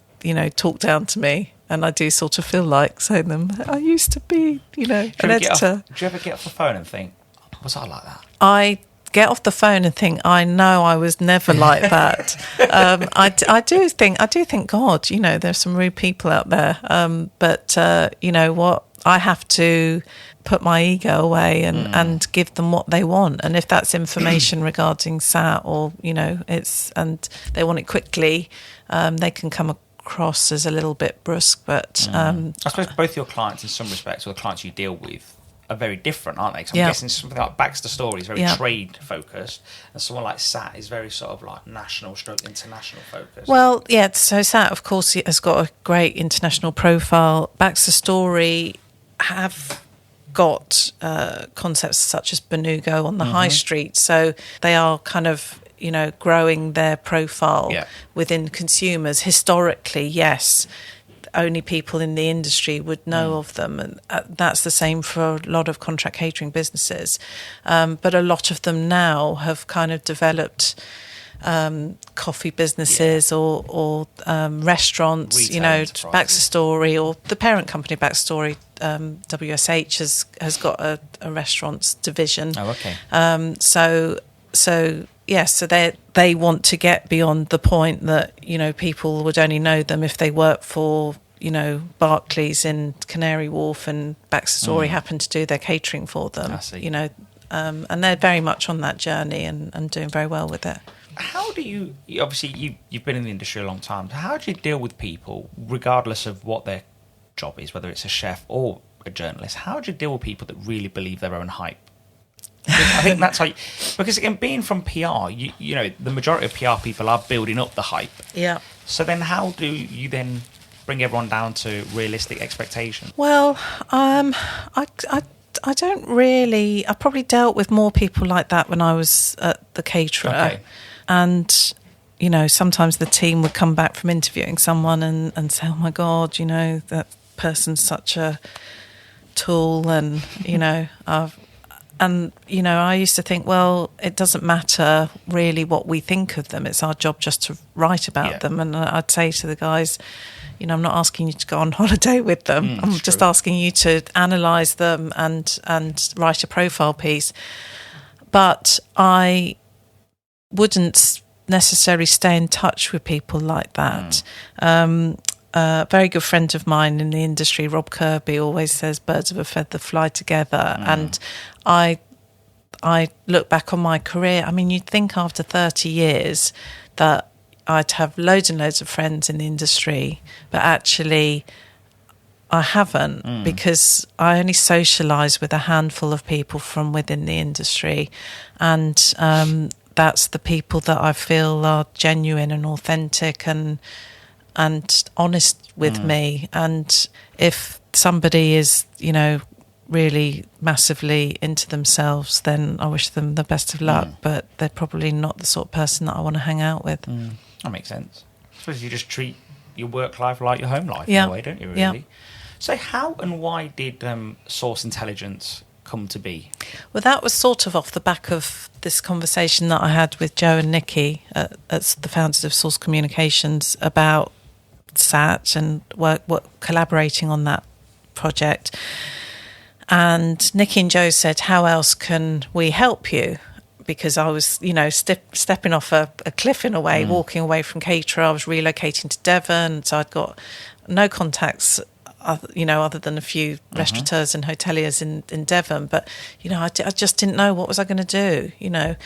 talked down to me. And I do sort of feel like saying them, I used to be, an editor. Do you ever get off the phone and think, was I like that? I get off the phone and think, I know I was never like that. I do think, God, there's some rude people out there. But you know what? I have to put my ego away and give them what they want. And if that's information regarding SAT or, and they want it quickly, they can come across as a little bit brusque. But I suppose both your clients, in some respects, or the clients you deal with, are very different, aren't they? Because I'm guessing something like Baxter Story is very trade focused, and someone like SAT is very sort of like national stroke international focused. Well, yeah, so SAT, of course, has got a great international profile. Baxter Story have got concepts such as Benugo on the high street, so they are kind of growing their profile within consumers. Historically, yes, only people in the industry would know of them, and that's the same for a lot of contract catering businesses. But a lot of them now have kind of developed coffee businesses or restaurants. Retail Baxter Story, or the parent company Baxter Story, WSH has got a restaurants division. Oh, okay. So they want to get beyond the point that people would only know them if they work for Barclays in Canary Wharf, and Baxter Story happen to do their catering for them. I see. And they're very much on that journey and doing very well with it. How do you obviously you've been in the industry a long time. How do you deal with people, regardless of what their job is, whether it's a chef or a journalist? How do you deal with people that really believe their own hype? I think that's how because again, being from PR, the majority of PR people are building up the hype. Yeah. So then how do you then bring everyone down to realistic expectations? Well, I don't really. I probably dealt with more people like that when I was at the Caterer. Okay. And, sometimes the team would come back from interviewing someone and say, oh, my God, that person's such a tool. And, you know, I used to think, well, it doesn't matter really what we think of them. It's our job just to write about them. And I'd say to the guys, you know, I'm not asking you to go on holiday with them. I'm just asking you to analyse them and write a profile piece. But I wouldn't necessarily stay in touch with people like that. A very good friend of mine in the industry, Rob Kirby, always says birds of a feather fly together. And I look back on my career. I mean, you'd think after 30 years that I'd have loads and loads of friends in the industry, but actually I haven't, because I only socialise with a handful of people from within the industry, and that's the people that I feel are genuine and authentic and honest with me. And if somebody is, you know, really massively into themselves, then I wish them the best of luck, but they're probably not the sort of person that I want to hang out with. That makes sense. I suppose you just treat your work life like your home life in a way, don't you, really? Yeah. So how and why did Source Intelligence come to be? Well, that was sort of off the back of this conversation that I had with Joe and Nikki, as the founders of Source Communications, about SAT and work collaborating on that project. And Nikki and Joe said, how else can we help you? Because I was, you know, stepping off a cliff in a way, walking away from caterer. I was relocating to Devon, so I'd got no contacts, you know, other than a few restaurateurs and hoteliers in Devon. But, you know, I just didn't know what was I going to do, you know.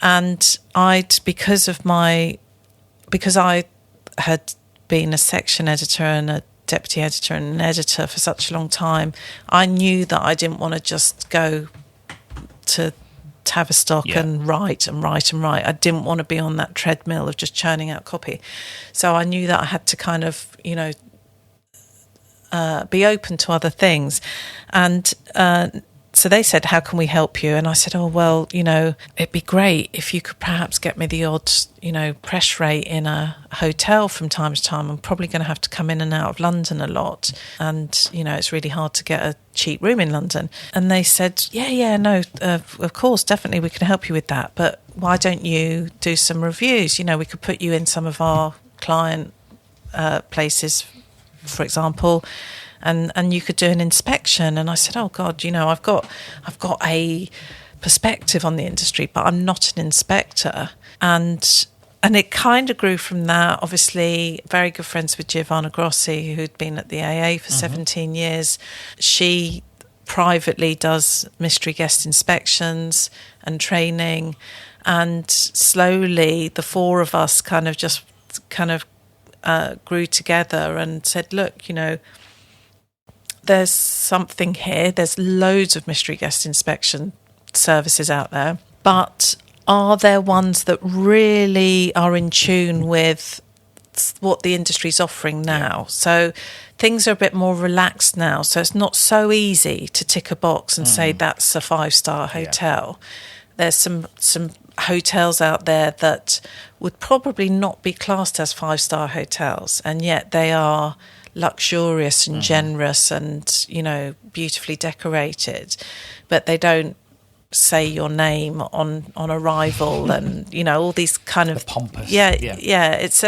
And because I had been a section editor and a deputy editor and an editor for such a long time, I knew that I didn't want to just go to Tavistock and write. I didn't want to be on that treadmill of just churning out copy. So I knew that I had to kind of, you know, be open to other things. And so they said, how can we help you? And I said, oh, well, you know, it'd be great if you could perhaps get me the odd, you know, press rate in a hotel from time to time. I'm probably going to have to come in and out of London a lot. And, you know, it's really hard to get a cheap room in London. And they said, no, of course, definitely we can help you with that. But why don't you do some reviews? You know, we could put you in some of our client places, for example, and you could do an inspection. And I said, oh God, you know, I've got a perspective on the industry, but I'm not an inspector. And it kind of grew from that. Obviously, very good friends with Giovanna Grossi, who'd been at the AA for 17 years. She privately does mystery guest inspections and training. And slowly, the four of us kind of grew together and said, look, you know, there's something here. There's loads of mystery guest inspection services out there, but are there ones that really are in tune with what the industry's offering now? So things are a bit more relaxed now. So it's not so easy to tick a box and say that's a 5-star hotel. There's some hotels out there that would probably not be classed as 5-star hotels, and yet they are luxurious and generous and, you know, beautifully decorated, but they don't say your name on arrival and, you know, all these kind of pompous. It's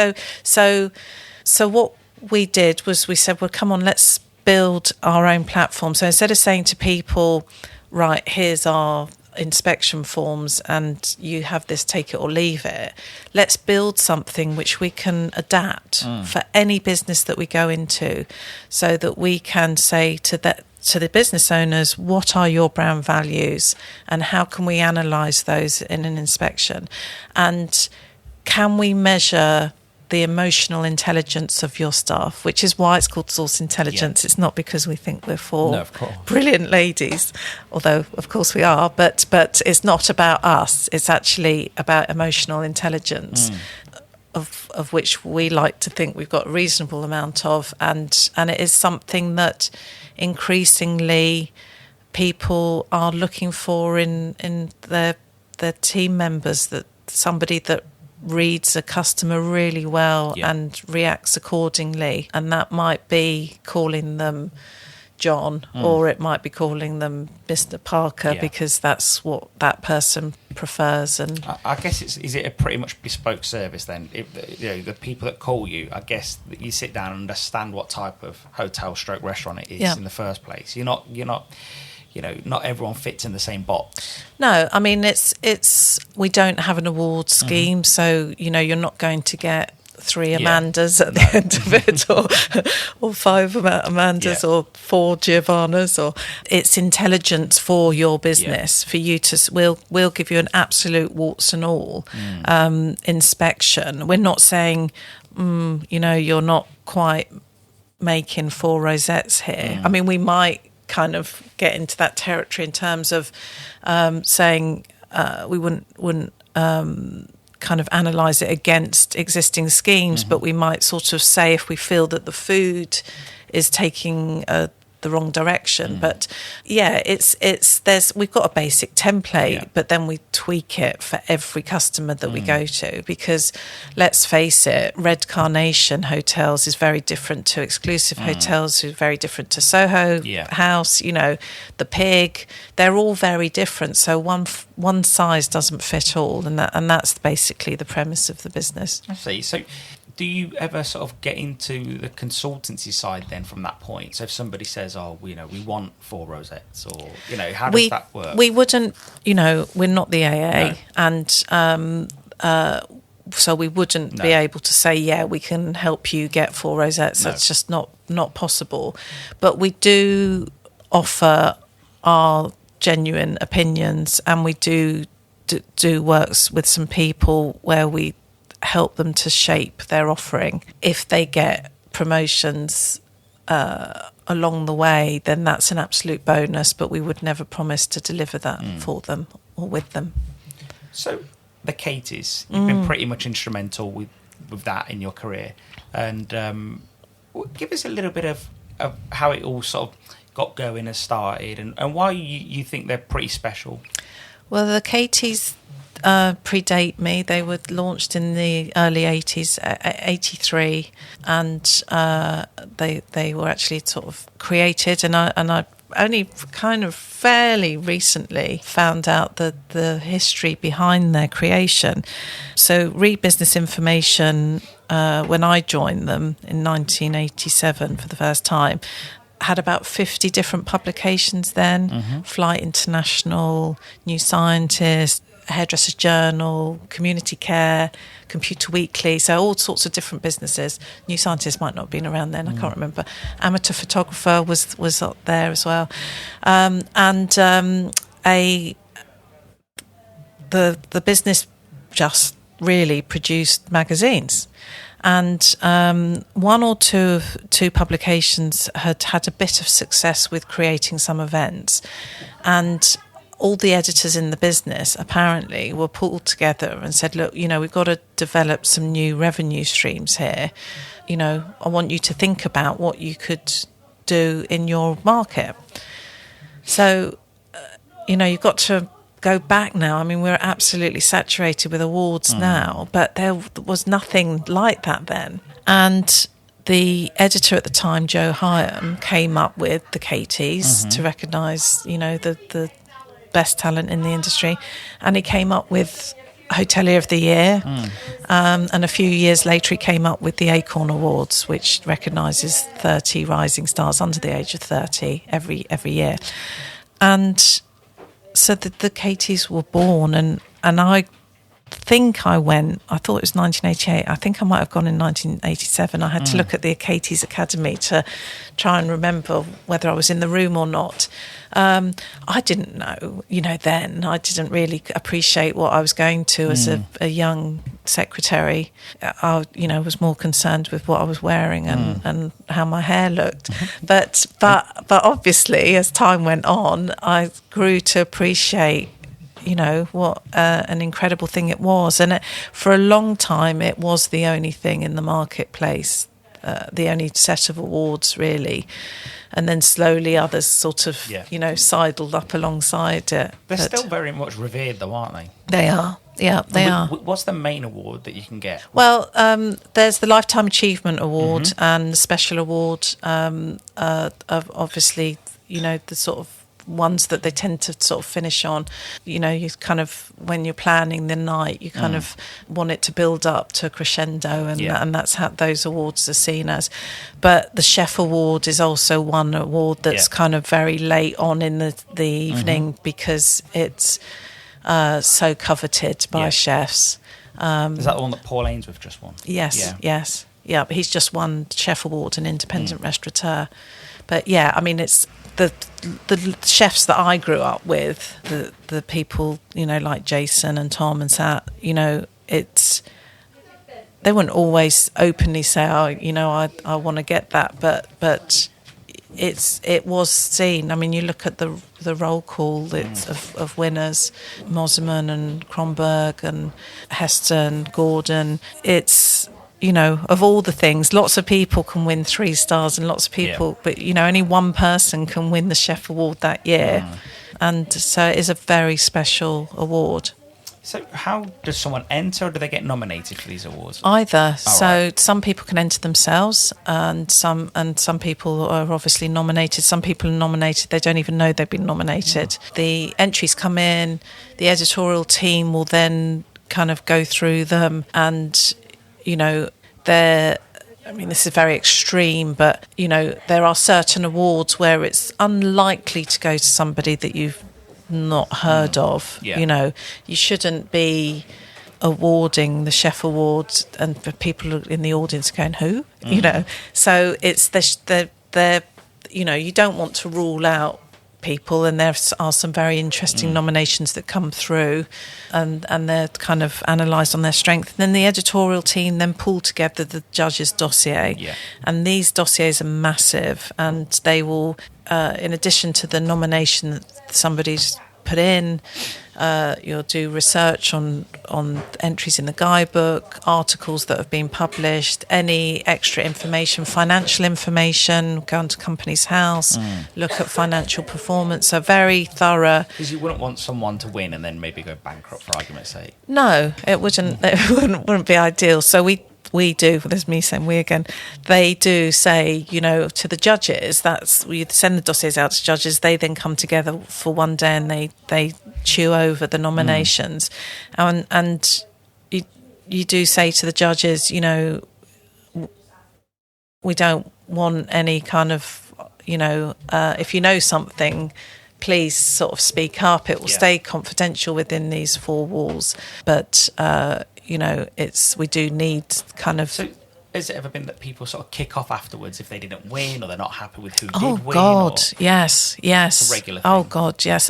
so what we did was we said, well, come on, let's build our own platform. So instead of saying to people, right, here's our inspection forms and you have this, take it or leave it, let's build something which we can adapt for any business that we go into, so that we can say to the business owners, what are your brand values and how can we analyse those in an inspection, and can we measure the emotional intelligence of your staff, which is why it's called Source Intelligence. It's not because we think we're four brilliant ladies, although of course we are, but it's not about us. It's actually about emotional intelligence, of which we like to think we've got a reasonable amount of, and it is something that increasingly people are looking for in their team members, that somebody that reads a customer really well and reacts accordingly. And that might be calling them John, or it might be calling them Mr. Parker because that's what that person prefers. And I guess is it a pretty much bespoke service then? If the people that call you, I guess that you sit down and understand what type of hotel stroke restaurant it is in the first place. You're not not everyone fits in the same box. No, I mean it's we don't have an award scheme, so you're not going to get 3 Amandas at the end of it, or 5 Amandas, or 4 Giovannas, or it's intelligence for your business for you to. We'll give you an absolute warts and all inspection. We're not saying, you're not quite making 4 rosettes here. I mean, we might kind of get into that territory in terms of saying we wouldn't kind of analyse it against existing schemes, but we might sort of say if we feel that the food is taking the wrong direction. But we've got a basic template, but then we tweak it for every customer that we go to, because let's face it, Red Carnation hotels is very different to exclusive hotels, who's very different to Soho House, the Pig. They're all very different, so one size doesn't fit all, and that's basically the premise of the business. I see. So do you ever sort of get into the consultancy side then from that point? So if somebody says, we want 4 rosettes, or, how does that work? We wouldn't, we're not the AA, and so we wouldn't be able to say, we can help you get 4 rosettes. That's just not possible. But we do offer our genuine opinions, and we do works with some people where we help them to shape their offering. If they get promotions along the way, then that's an absolute bonus, but we would never promise to deliver that for them or with them. So the Katies, you've been pretty much instrumental with that in your career, and give us a little bit of how it all sort of got going and started, and why you think they're pretty special. Well, the Katies predate me. They were launched in the early 80s, 83, and they were actually sort of created, and I only kind of fairly recently found out the history behind their creation. So Read Business Information, when I joined them in 1987 for the first time, had about 50 different publications then, Flight International, New Scientist, Hairdresser's Journal, Community Care, Computer Weekly, so all sorts of different businesses. New Scientist might not have been around then, I can't remember. Amateur Photographer was up there as well. The business just really produced magazines. And one or two publications had a bit of success with creating some events, and all the editors in the business apparently were pulled together and said, look, we've got to develop some new revenue streams here. I want you to think about what you could do in your market. So, you've got to go back now. I mean, we're absolutely saturated with awards now, but there was nothing like that then. And the editor at the time, Joe Hyam, came up with the Katies to recognise, the best talent in the industry, and he came up with Hotelier of the Year, and a few years later he came up with the Acorn Awards, which recognises 30 rising stars under the age of 30 every year. And so the Katies were born, and I think I thought it was 1988. I think I might have gone in 1987. I had to look at the Katies Academy to try and remember whether I was in the room or not. I didn't know, then. I didn't really appreciate what I was going to as a young secretary. I, was more concerned with what I was wearing and how my hair looked. But obviously, as time went on, I grew to appreciate what an incredible thing it was. And for a long time, it was the only thing in the marketplace, the only set of awards, really. And then slowly others sort of, sidled up alongside it. They're still very much revered, though, aren't they? They are. Yeah, they are. What's the main award that you can get? Well, there's the Lifetime Achievement Award and the Special Award. Of obviously, the sort of ones that they tend to sort of finish on. You kind of, when you're planning the night, you kind of want it to build up to a crescendo, and that's how those awards are seen as. But the Chef Award is also one award that's kind of very late on in the evening because it's so coveted by chefs. Is that the one that Paul Ainsworth just won? Yes, yes. Yeah, but he's just won Chef Award, an independent restaurateur. But yeah, I mean, it's the chefs that I grew up with, the people, like Jason and Tom and Sat, they wouldn't always openly say, I want to get that, but it was seen. I mean, you look at the roll call of winners, Mosiman and Kronberg and Heston, Gordon. It's, of all the things, lots of people can win 3 stars and lots of people, but, only one person can win the Chef Award that year. And so it is a very special award. So how does someone enter, or do they get nominated for these awards? Either. Some people can enter themselves, and some people are obviously nominated. Some people are nominated, they don't even know they've been nominated. The entries come in, the editorial team will then kind of go through them, and this is very extreme, but there are certain awards where it's unlikely to go to somebody that you've not heard of. You shouldn't be awarding the Chef Awards and for people in the audience going, who? So it's they're you don't want to rule out people, and there are some very interesting nominations that come through, and they're kind of analysed on their strength. And then the editorial team then pull together the judges' dossier, and these dossiers are massive, and they will, in addition to the nomination that somebody's put in, you'll do research on entries in the guidebook, articles that have been published, any extra information, financial information, go onto Companies House, look at financial performance. So very thorough. Because you wouldn't want someone to win and then maybe go bankrupt, for argument's sake. No, it wouldn't. It wouldn't be ideal. So we do, there's me saying we again, they do say, to the judges, we send the dossiers out to judges, they then come together for one day and they chew over the nominations. And you do say to the judges, we don't want any kind of, if you know something, please sort of speak up. It will stay confidential within these 4 walls. But, we do need kind of... So has it ever been that people sort of kick off afterwards if they didn't win, or they're not happy with who did win? Oh, God, yes. It's a regular thing. Oh, God, yes.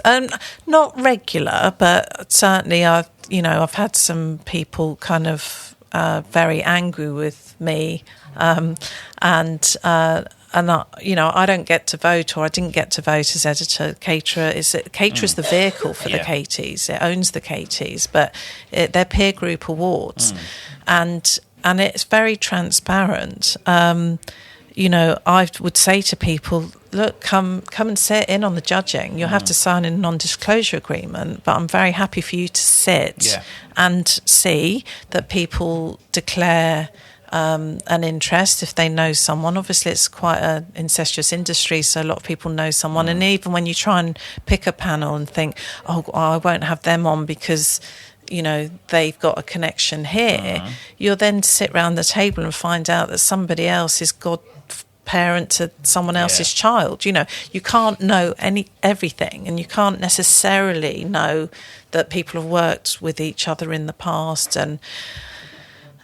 Not regular, but certainly I've had some people kind of very angry with me, and I don't get to vote, or I didn't get to vote as editor. Caterer is the vehicle for the KTs. It owns the KTs, but they're peer group awards, and it's very transparent. I would say to people, look, come and sit in on the judging. You'll have to sign a non-disclosure agreement, but I'm very happy for you to sit and see that people declare an interest if they know someone. Obviously, it's quite an incestuous industry, so a lot of people know someone. And even when you try and pick a panel and think, I won't have them on because they've got a connection here, you'll then sit round the table and find out that somebody else is godparent to someone else's child. You can't know everything, and you can't necessarily know that people have worked with each other in the past, and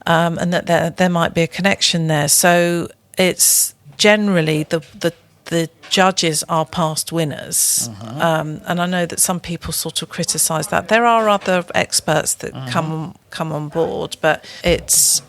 that there might be a connection there. So it's generally the judges are past winners, and I know that some people sort of criticise that. There are other experts that come on board, but it's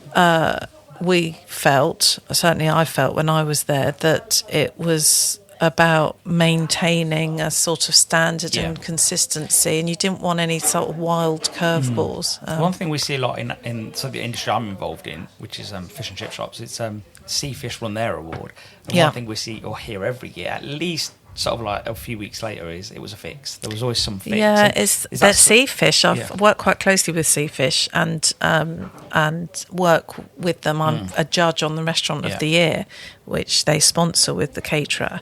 we felt, certainly I felt when I was there, that it was about maintaining a sort of standard and consistency, and you didn't want any sort of wild curveballs. One thing we see a lot in so the industry I'm involved in, which is fish and chip shops, it's Seafish run their award. And one thing we see or hear every year, at least sort of like a few weeks later it was a fix. There was always some fix. Yeah, they're sea fish. I've worked quite closely with sea fish and work with them. I'm a judge on the Restaurant of the Year, which they sponsor with the caterer.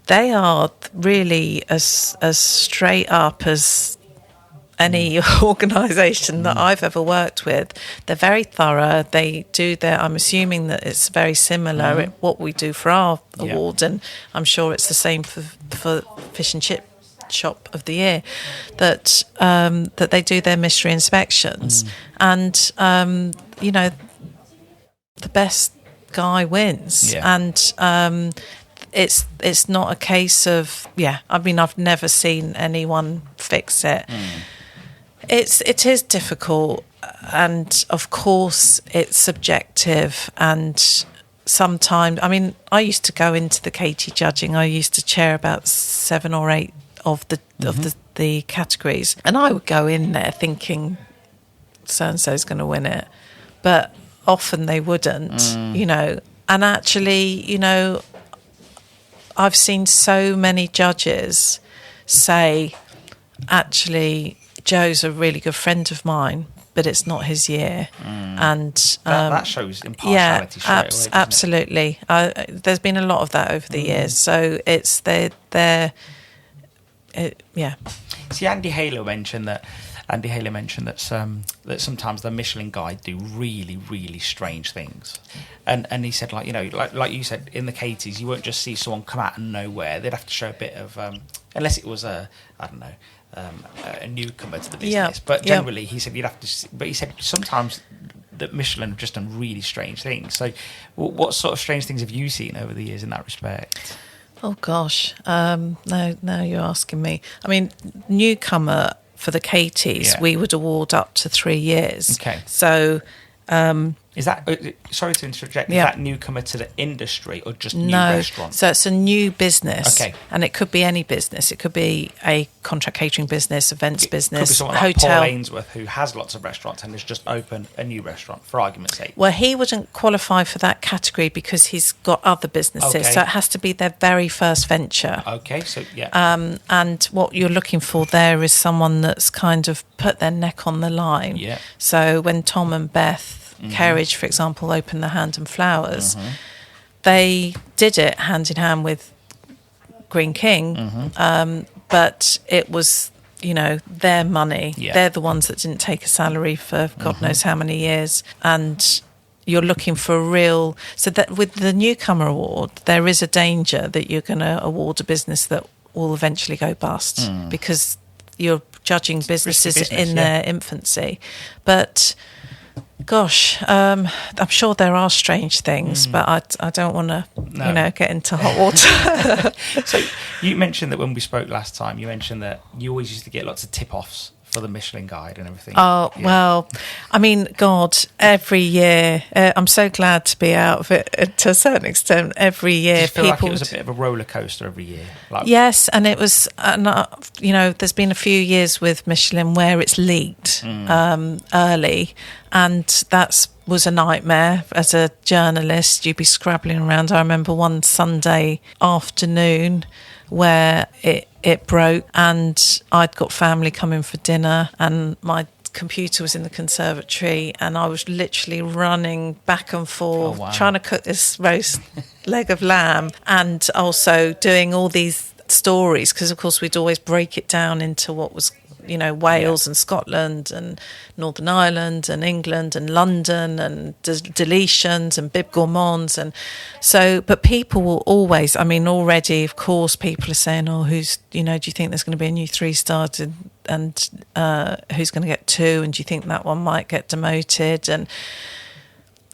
They are really as straight up as any organisation that I've ever worked with. They're very thorough. They do I'm assuming that it's very similar what we do for our award, and I'm sure it's the same for Fish and Chip Shop of the Year, that they do their mystery inspections, and the best guy wins, and it's not a case of I mean, I've never seen anyone fix it. It is difficult, and of course it's subjective, and sometimes, I mean, I used to go into the Katie judging. I used to chair about 7 or 8 of the categories, and I would go in there thinking so and so's going to win it, but often they wouldn't, and actually, I've seen so many judges say, actually, Joe's a really good friend of mine, but it's not his year. And that shows impartiality straight away, doesn't absolutely. There's been a lot of that over the years. So it's they're See, Andy Haler mentioned that that sometimes the Michelin Guide do really, really strange things, and he said, like you said, in the Katies, you won't just see someone come out of nowhere. They'd have to show a bit of unless it was a newcomer to the business. But generally, he said you'd have to. But he said sometimes that Michelin have just done really strange things. So, what sort of strange things have you seen over the years in that respect? Oh gosh, now you're asking me. I mean, newcomer for the Katies, we would award up to 3 years. Okay. So is that, sorry to interject, is that newcomer to the industry or just new restaurant? So it's a new business. Okay. And it could be any business. It could be a contract catering business, events business, could be someone hotel. Like Paul Ainsworth, who has lots of restaurants and has just opened a new restaurant, for argument's sake. Well, he wouldn't qualify for that category because he's got other businesses. Okay. So it has to be their very first venture. Okay, so and what you're looking for there is someone that's kind of put their neck on the line. Yeah. So when Tom and Beth Kerridge, for example, opened the Hand and Flowers, they did it hand in hand with Green King, but it was, their money. Yeah. They're the ones that didn't take a salary for God knows how many years, and you're looking for a real. So that with the Newcomer Award, there is a danger that you're going to award a business that will eventually go bust because you're judging businesses in their infancy, but. Gosh, I'm sure there are strange things, but I don't want to, get into hot water. So you mentioned that when we spoke last time, you mentioned that you always used to get lots of tip-offs for the Michelin Guide and everything. Oh, well, I mean, God, every year, I'm so glad to be out of it to a certain extent. Every year, Did you feel like it was a bit of a roller coaster every year? Yes, and it was, there's been a few years with Michelin where it's leaked early, and that was a nightmare. As a journalist, you'd be scrabbling around. I remember one Sunday afternoon where it broke, and I'd got family coming for dinner, and my computer was in the conservatory, and I was literally running back and forth trying to cook this roast leg of lamb, and also doing all these stories, because of course we'd always break it down into what was Wales and Scotland and Northern Ireland and England and London and deletions and bib gourmands, and so, but people will always, already of course people are saying, do you think there's going to be a new 3-star and who's going to get 2, and do you think that one might get demoted? And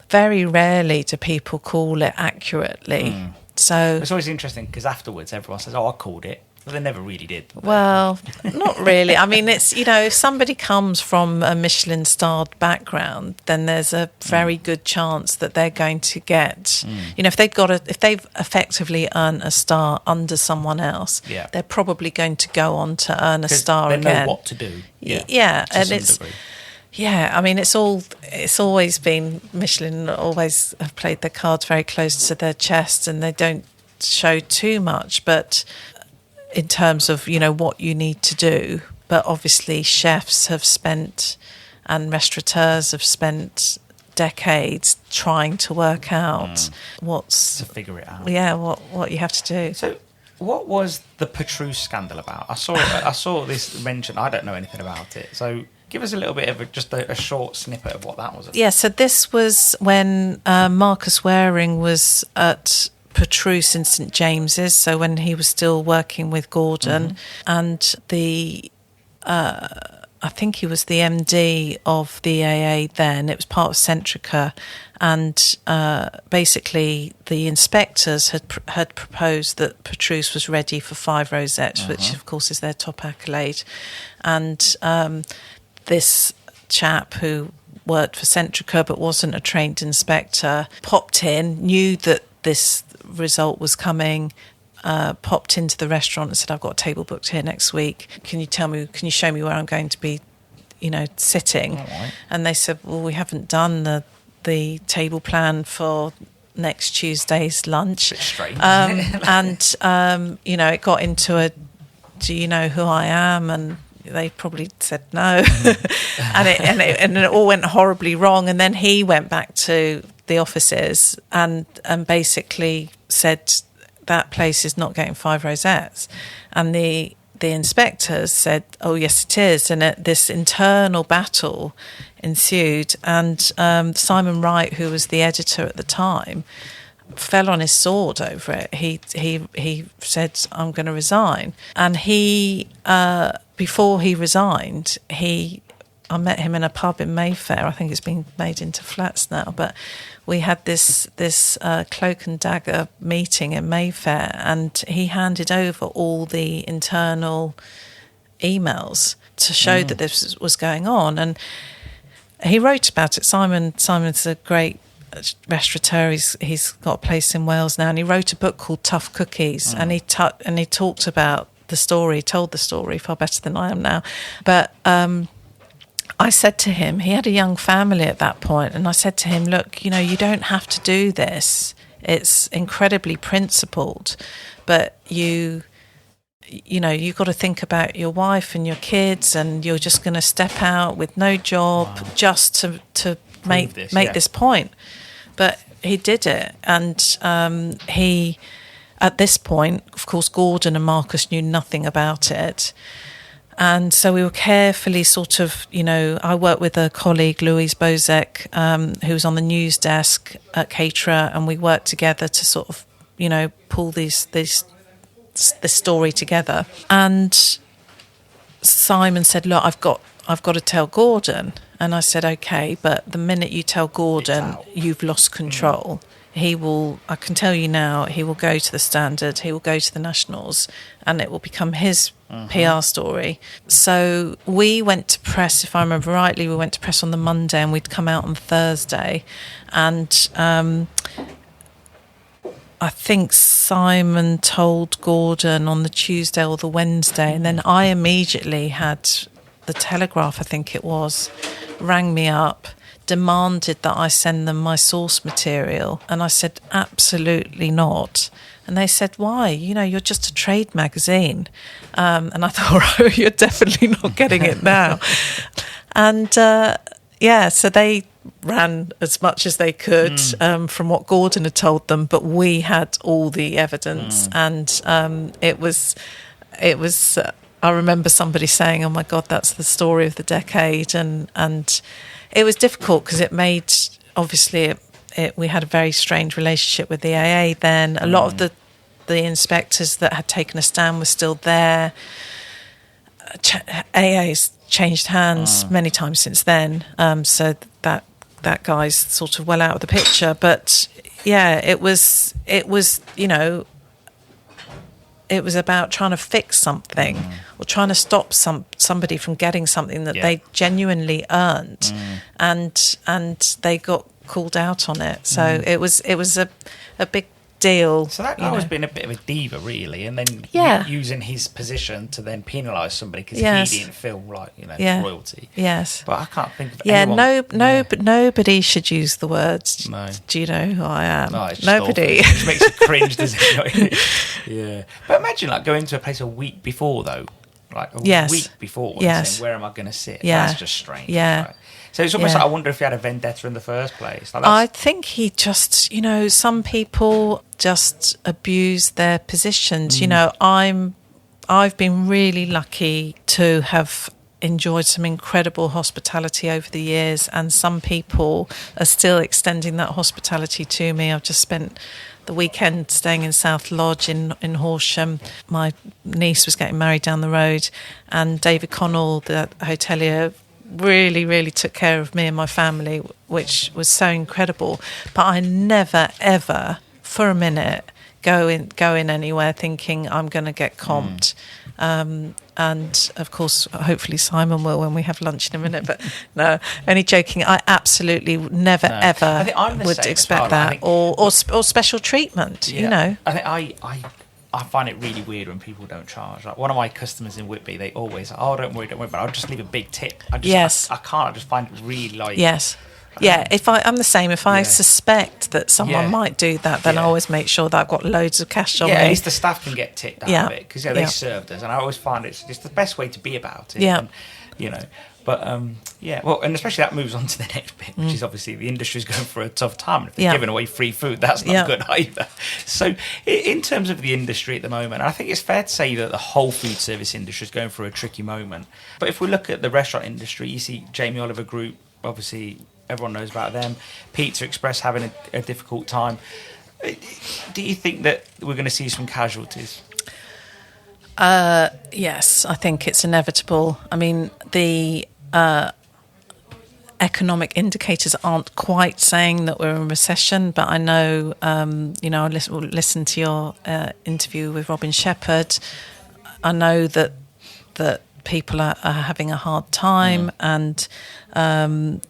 very rarely do people call it accurately. So it's always interesting because afterwards everyone says, I called it. Well, they never really did. Well, not really. It's, if somebody comes from a Michelin-starred background, then there's a very good chance that they're going to get, if they've effectively earned a star under someone else, they're probably going to go on to earn a star again. They know what to do. And it's. Degree. Yeah, it's always been, Michelin always have played their cards very close to their chest, and they don't show too much, but in terms of, what you need to do. But obviously chefs have spent, and restaurateurs have spent decades trying to work out to figure it out. Yeah, what you have to do. So what was the Petrus scandal about? I saw this mentioned. I don't know anything about it. So give us a little bit of just a short snippet of what that was about. Yeah, so this was when Marcus Waring was at Petrus in St James's, so when he was still working with Gordon, and I think he was the MD of the AA then. It was part of Centrica, and basically the inspectors had proposed that Petrus was ready for 5 rosettes, which of course is their top accolade, and this chap who worked for Centrica but wasn't a trained inspector popped in, knew that this result was coming, popped into the restaurant and said, I've got a table booked here next week. Can you show me where I'm going to be, sitting? Right. And they said, well, we haven't done the table plan for next Tuesday's lunch. Bit strange. It got into a, do you know who I am? And they probably said no. and it all went horribly wrong. And then he went back to the offices and basically said, that place is not getting 5 rosettes. And the inspectors said, oh, yes, it is. And this internal battle ensued. And Simon Wright, who was the editor at the time, fell on his sword over it. He said, I'm going to resign. And before he resigned, I met him in a pub in Mayfair. I think it's been made into flats now, but we had this cloak and dagger meeting in Mayfair, and he handed over all the internal emails to show that this was going on. And he wrote about it. Simon's a great restaurateur. He's got a place in Wales now, and he wrote a book called Tough Cookies, and he talked about told the story far better than I am now. But I said to him, he had a young family at that point, and I said to him, look, you don't have to do this. It's incredibly principled, but you've got to think about your wife and your kids, and you're just going to step out with no job just to make this point. But he did it, and he, at this point, of course, Gordon and Marcus knew nothing about it. And so we were carefully sort of, I worked with a colleague, Louise Bozek, who was on the news desk at Caterer, and we worked together to sort of, pull this story together. And Simon said, look, I've got to tell Gordon. And I said, okay, but the minute you tell Gordon, you've lost control. I can tell you now, he will go to the Standard, he will go to the Nationals, and it will become his PR story. So we went to press, if I remember rightly, we went to press on the Monday, and we'd come out on Thursday. And I think Simon told Gordon on the Tuesday or the Wednesday, and then I immediately had the Telegraph, I think it was, rang me up, demanded that I send them my source material, and I said absolutely not. And they said, why? You're just a trade magazine. And I thought, oh, you're definitely not getting it now. And so they ran as much as they could from what Gordon had told them, but we had all the evidence. And it was I remember somebody saying, oh my God, that's the story of the decade. And it was difficult because it made, obviously, we had a very strange relationship with the AA then. A lot of the inspectors that had taken a stand were still there. AA's changed hands many times since then, so that guy's sort of well out of the picture. But yeah, it was it was about trying to fix something or trying to stop somebody from getting something that they genuinely earned, and they got called out on it. So it was a big deal. So that was being a bit of a diva, really, and then using his position to then penalise somebody because he didn't feel like royalty. Yes, but I can't think of anyone. But nobody should use the words. No. Do you know who I am? No, it's nobody. It makes you cringe, doesn't it? Yeah. But imagine going to a place a week before though, week before, and saying, "Where am I going to sit?" Yeah. That's just strange. Yeah. Right? So it's almost like, I wonder if he had a vendetta in the first place. I think he just, some people just abuse their positions. I've been really lucky to have enjoyed some incredible hospitality over the years, and some people are still extending that hospitality to me. I've just spent the weekend staying in South Lodge in Horsham. My niece was getting married down the road, and David Connell, the hotelier, really, really took care of me and my family, which was so incredible. But I never, ever, for a minute, go in anywhere thinking I'm going to get comped. And of course, hopefully Simon will when we have lunch in a minute. But no, only joking. I absolutely never ever would expect that, or special treatment. I think I find it really weird when people don't charge. Like one of my customers in Whitby, they always, don't worry, but I'll just leave a big tip. I can't. I just find it really I'm the same. If I suspect that someone might do that, then I always make sure that I've got loads of cash on me. At least the staff can get tipped out of it because they served us, and I always find it's the best way to be about it. Yeah. And, but well, and especially that moves on to the next bit, which is obviously the industry's going through a tough time. And if they're giving away free food, that's not good either. So, in terms of the industry at the moment, I think it's fair to say that the whole food service industry is going through a tricky moment. But if we look at the restaurant industry, you see Jamie Oliver Group, obviously everyone knows about them. Pizza Express having a difficult time. Do you think that we're going to see some casualties? Yes, I think it's inevitable. I mean, the economic indicators aren't quite saying that we're in recession, but I know, I listened to your interview with Robin Shepherd. I know that people are having a hard time, and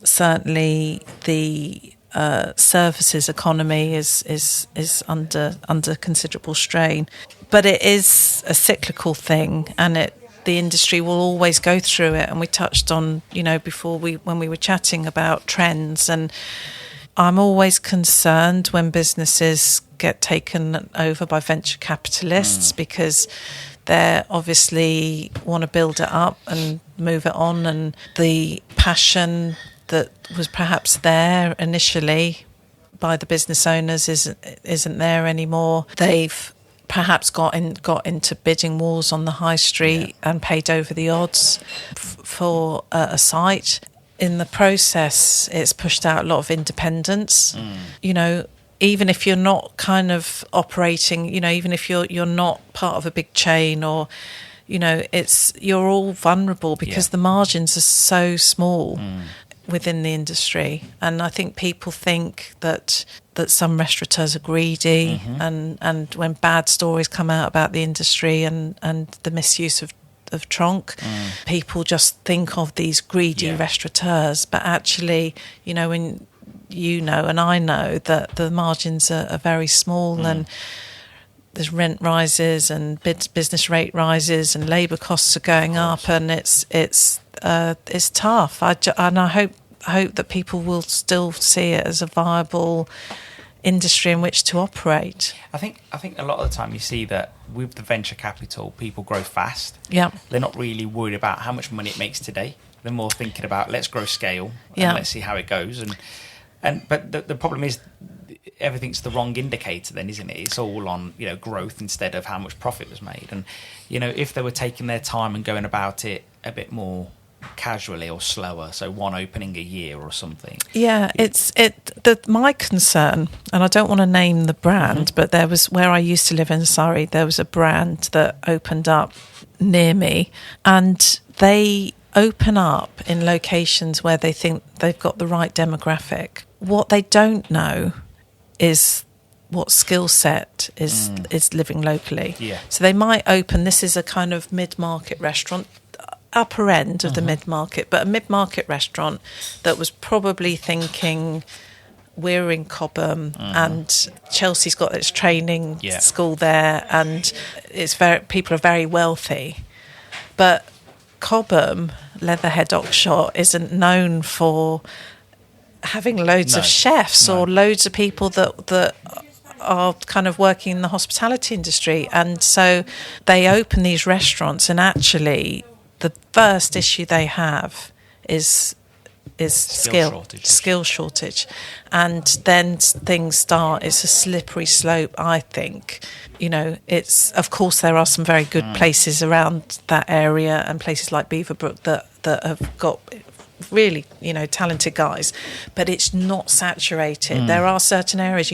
certainly the services economy is under considerable strain. But it is a cyclical thing, and the industry will always go through it. And we touched on, before when we were chatting about trends, and I'm always concerned when businesses get taken over by venture capitalists because they obviously want to build it up and move it on, and the passion that was perhaps there initially by the business owners isn't there anymore. They've perhaps got into bidding wars on the high street and paid over the odds for a site. In the process, it's pushed out a lot of independence. Even if you're not kind of operating, even if you're not part of a big chain, or you're all vulnerable because the margins are so small within the industry. And I think people think that some restaurateurs are greedy, and when bad stories come out about the industry and the misuse of tronc, people just think of these greedy restaurateurs. But actually, when and I know that the margins are very small, and there's rent rises and business rate rises, and labour costs are going up, and it's tough. And I hope that people will still see it as a viable industry in which to operate. I think a lot of the time you see that with the venture capital, people grow fast. Yeah, they're not really worried about how much money it makes today. They're more thinking about let's grow scale and let's see how it goes. But the problem is everything's the wrong indicator then, isn't it? It's all on growth instead of how much profit was made. And if they were taking their time and going about it a bit more casually or slower, so one opening a year or something. Yeah, my concern, and I don't want to name the brand, but there was, where I used to live in Surrey, there was a brand that opened up near me, and they open up in locations where they think they've got the right demographic. What they don't know is what skill set is living locally. Yeah. So they might open, this is a kind of mid-market restaurant, upper end of the mid-market, but a mid-market restaurant that was probably thinking we're in Cobham, and Chelsea's got its training school there, and people are very wealthy. But Cobham, Leatherhead, Oxshott isn't known for having loads of chefs or loads of people that are kind of working in the hospitality industry. And so they open these restaurants, and actually the first issue they have is skill shortage. And then things start, it's a slippery slope, I think. It's, of course, there are some very good places around that area, and places like Beaverbrook that have got really, talented guys, but it's not saturated. There are certain areas,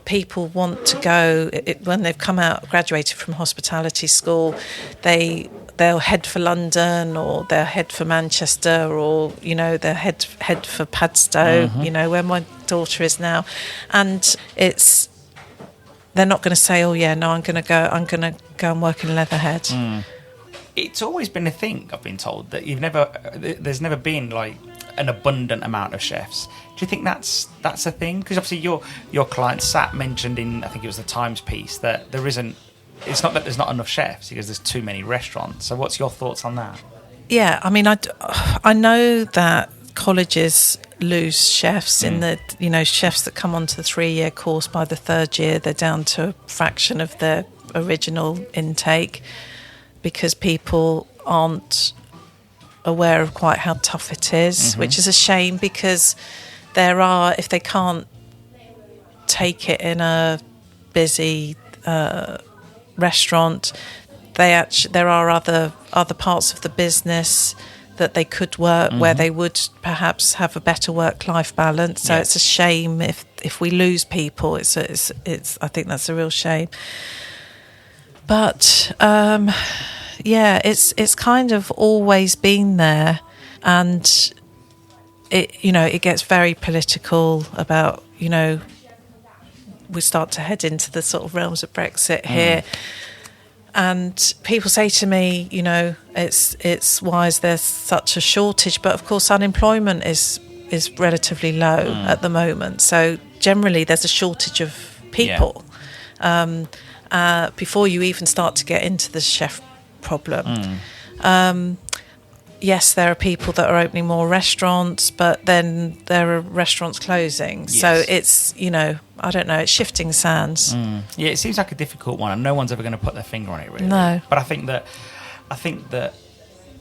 people want to go, when they've graduated from hospitality school, they'll head for London, or they'll head for Manchester, or they'll head for Padstow, where my daughter is now, and they're not going to say, oh yeah, no, I'm going to go and work in Leatherhead. It's always been a thing, I've been told, that there's never been like an abundant amount of chefs. Do you think that's a thing? Because obviously your client Sat mentioned in, I think it was the Times piece, that it's not that there's not enough chefs, because there's too many restaurants. So what's your thoughts on that? Yeah, I mean, I know that colleges lose chefs in the, chefs that come onto the 3-year course, by the 3rd year, they're down to a fraction of their original intake, because people aren't aware of quite how tough it is, which is a shame, because if they can't take it in a busy restaurant, there are other parts of the business that they could work where they would perhaps have a better work-life balance. So it's a shame if we lose people. It's I think that's a real shame. But it's kind of always been there, and it gets very political about, we start to head into the sort of realms of Brexit here. And people say to me, it's why is there such a shortage? But of course, unemployment is relatively low at the moment. So generally, there's a shortage of people before you even start to get into the chef problem. Yes, there are people that are opening more restaurants, but then there are restaurants closing. Yes. So it's, I don't know, it's shifting sands. Yeah, it seems like a difficult one, and no one's ever going to put their finger on it, really. No. But I think that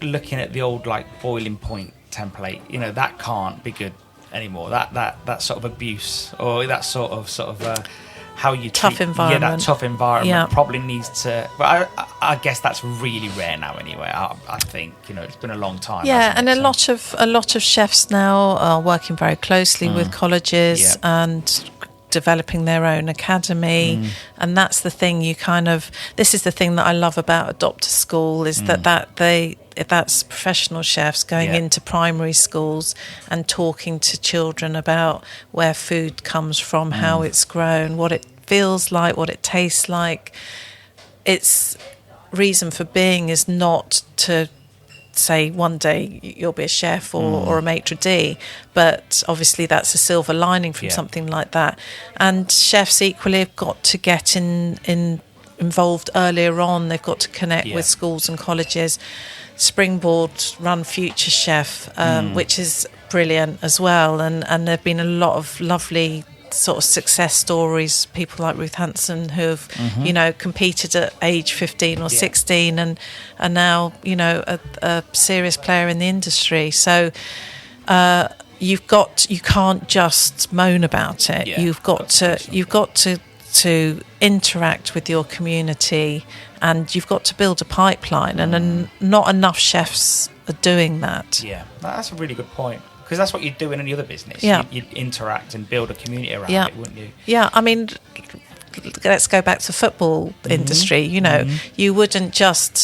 looking at the old, like, boiling point template, that can't be good anymore. That sort of abuse, or that sort of how you tough environment. Yeah, that tough environment probably needs to. But I guess that's really rare now. Anyway, I think it's been a long time. Yeah, and a lot of chefs now are working very closely with colleges and developing their own academy, and that's the thing. This is the thing that I love about Adopt a School, is that's professional chefs going into primary schools and talking to children about where food comes from, how it's grown, what it feels like, what it tastes like. Its reason for being is not to say one day you'll be a chef or a maitre d', but obviously that's a silver lining from something like that. And chefs equally have got to get involved earlier on. They've got to connect with schools and colleges. Springboard run Future Chef, which is brilliant as well, and there have been a lot of lovely sort of success stories, people like Ruth Hanson who have competed at age 15 or 16 and are now a serious player in the industry. So you can't just moan about it. You've got to interact with your community, and you've got to build a pipeline, and not enough chefs are doing that. Yeah, that's a really good point, because that's what you'd do in any other business. You'd interact and build a community around it, wouldn't you? Yeah, I mean, let's go back to football industry. You wouldn't just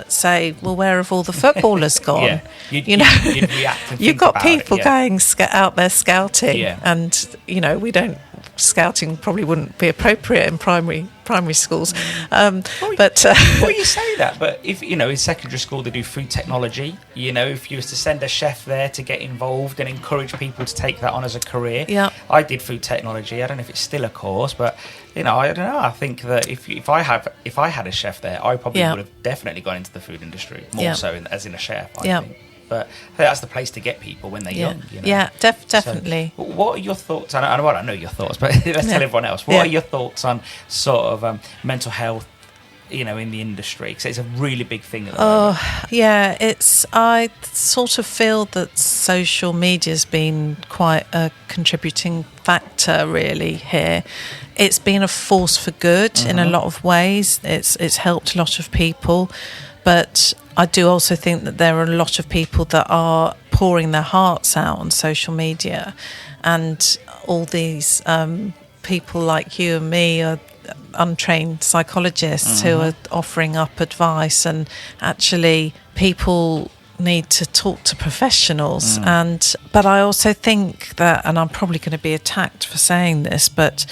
say, well, where have all the footballers gone? You'd react and you've got people going out there scouting, Yeah. and scouting probably wouldn't be appropriate in primary primary schools. Well, But well, you say that, but if in secondary school they do food technology. If you was to send a chef there to get involved and encourage people to take that on as a career. Yeah. I did food technology. I don't know if it's still a course, but I don't know. I think that if I had a chef there, I probably would have definitely gone into the food industry more so as in a chef. I think. But I think that's the place to get people when they're young. Yeah, definitely. So, what are your thoughts? I know your thoughts, but let's tell everyone else. What are your thoughts on sort of mental health, in the industry? Because it's a really big thing at the moment. Yeah, I sort of feel that social media's been quite a contributing factor really here. It's been a force for good in a lot of ways. It's helped a lot of people. But I do also think that there are a lot of people that are pouring their hearts out on social media, and all these people like you and me are untrained psychologists who are offering up advice, and actually people need to talk to professionals. But I also think that, and I'm probably going to be attacked for saying this, but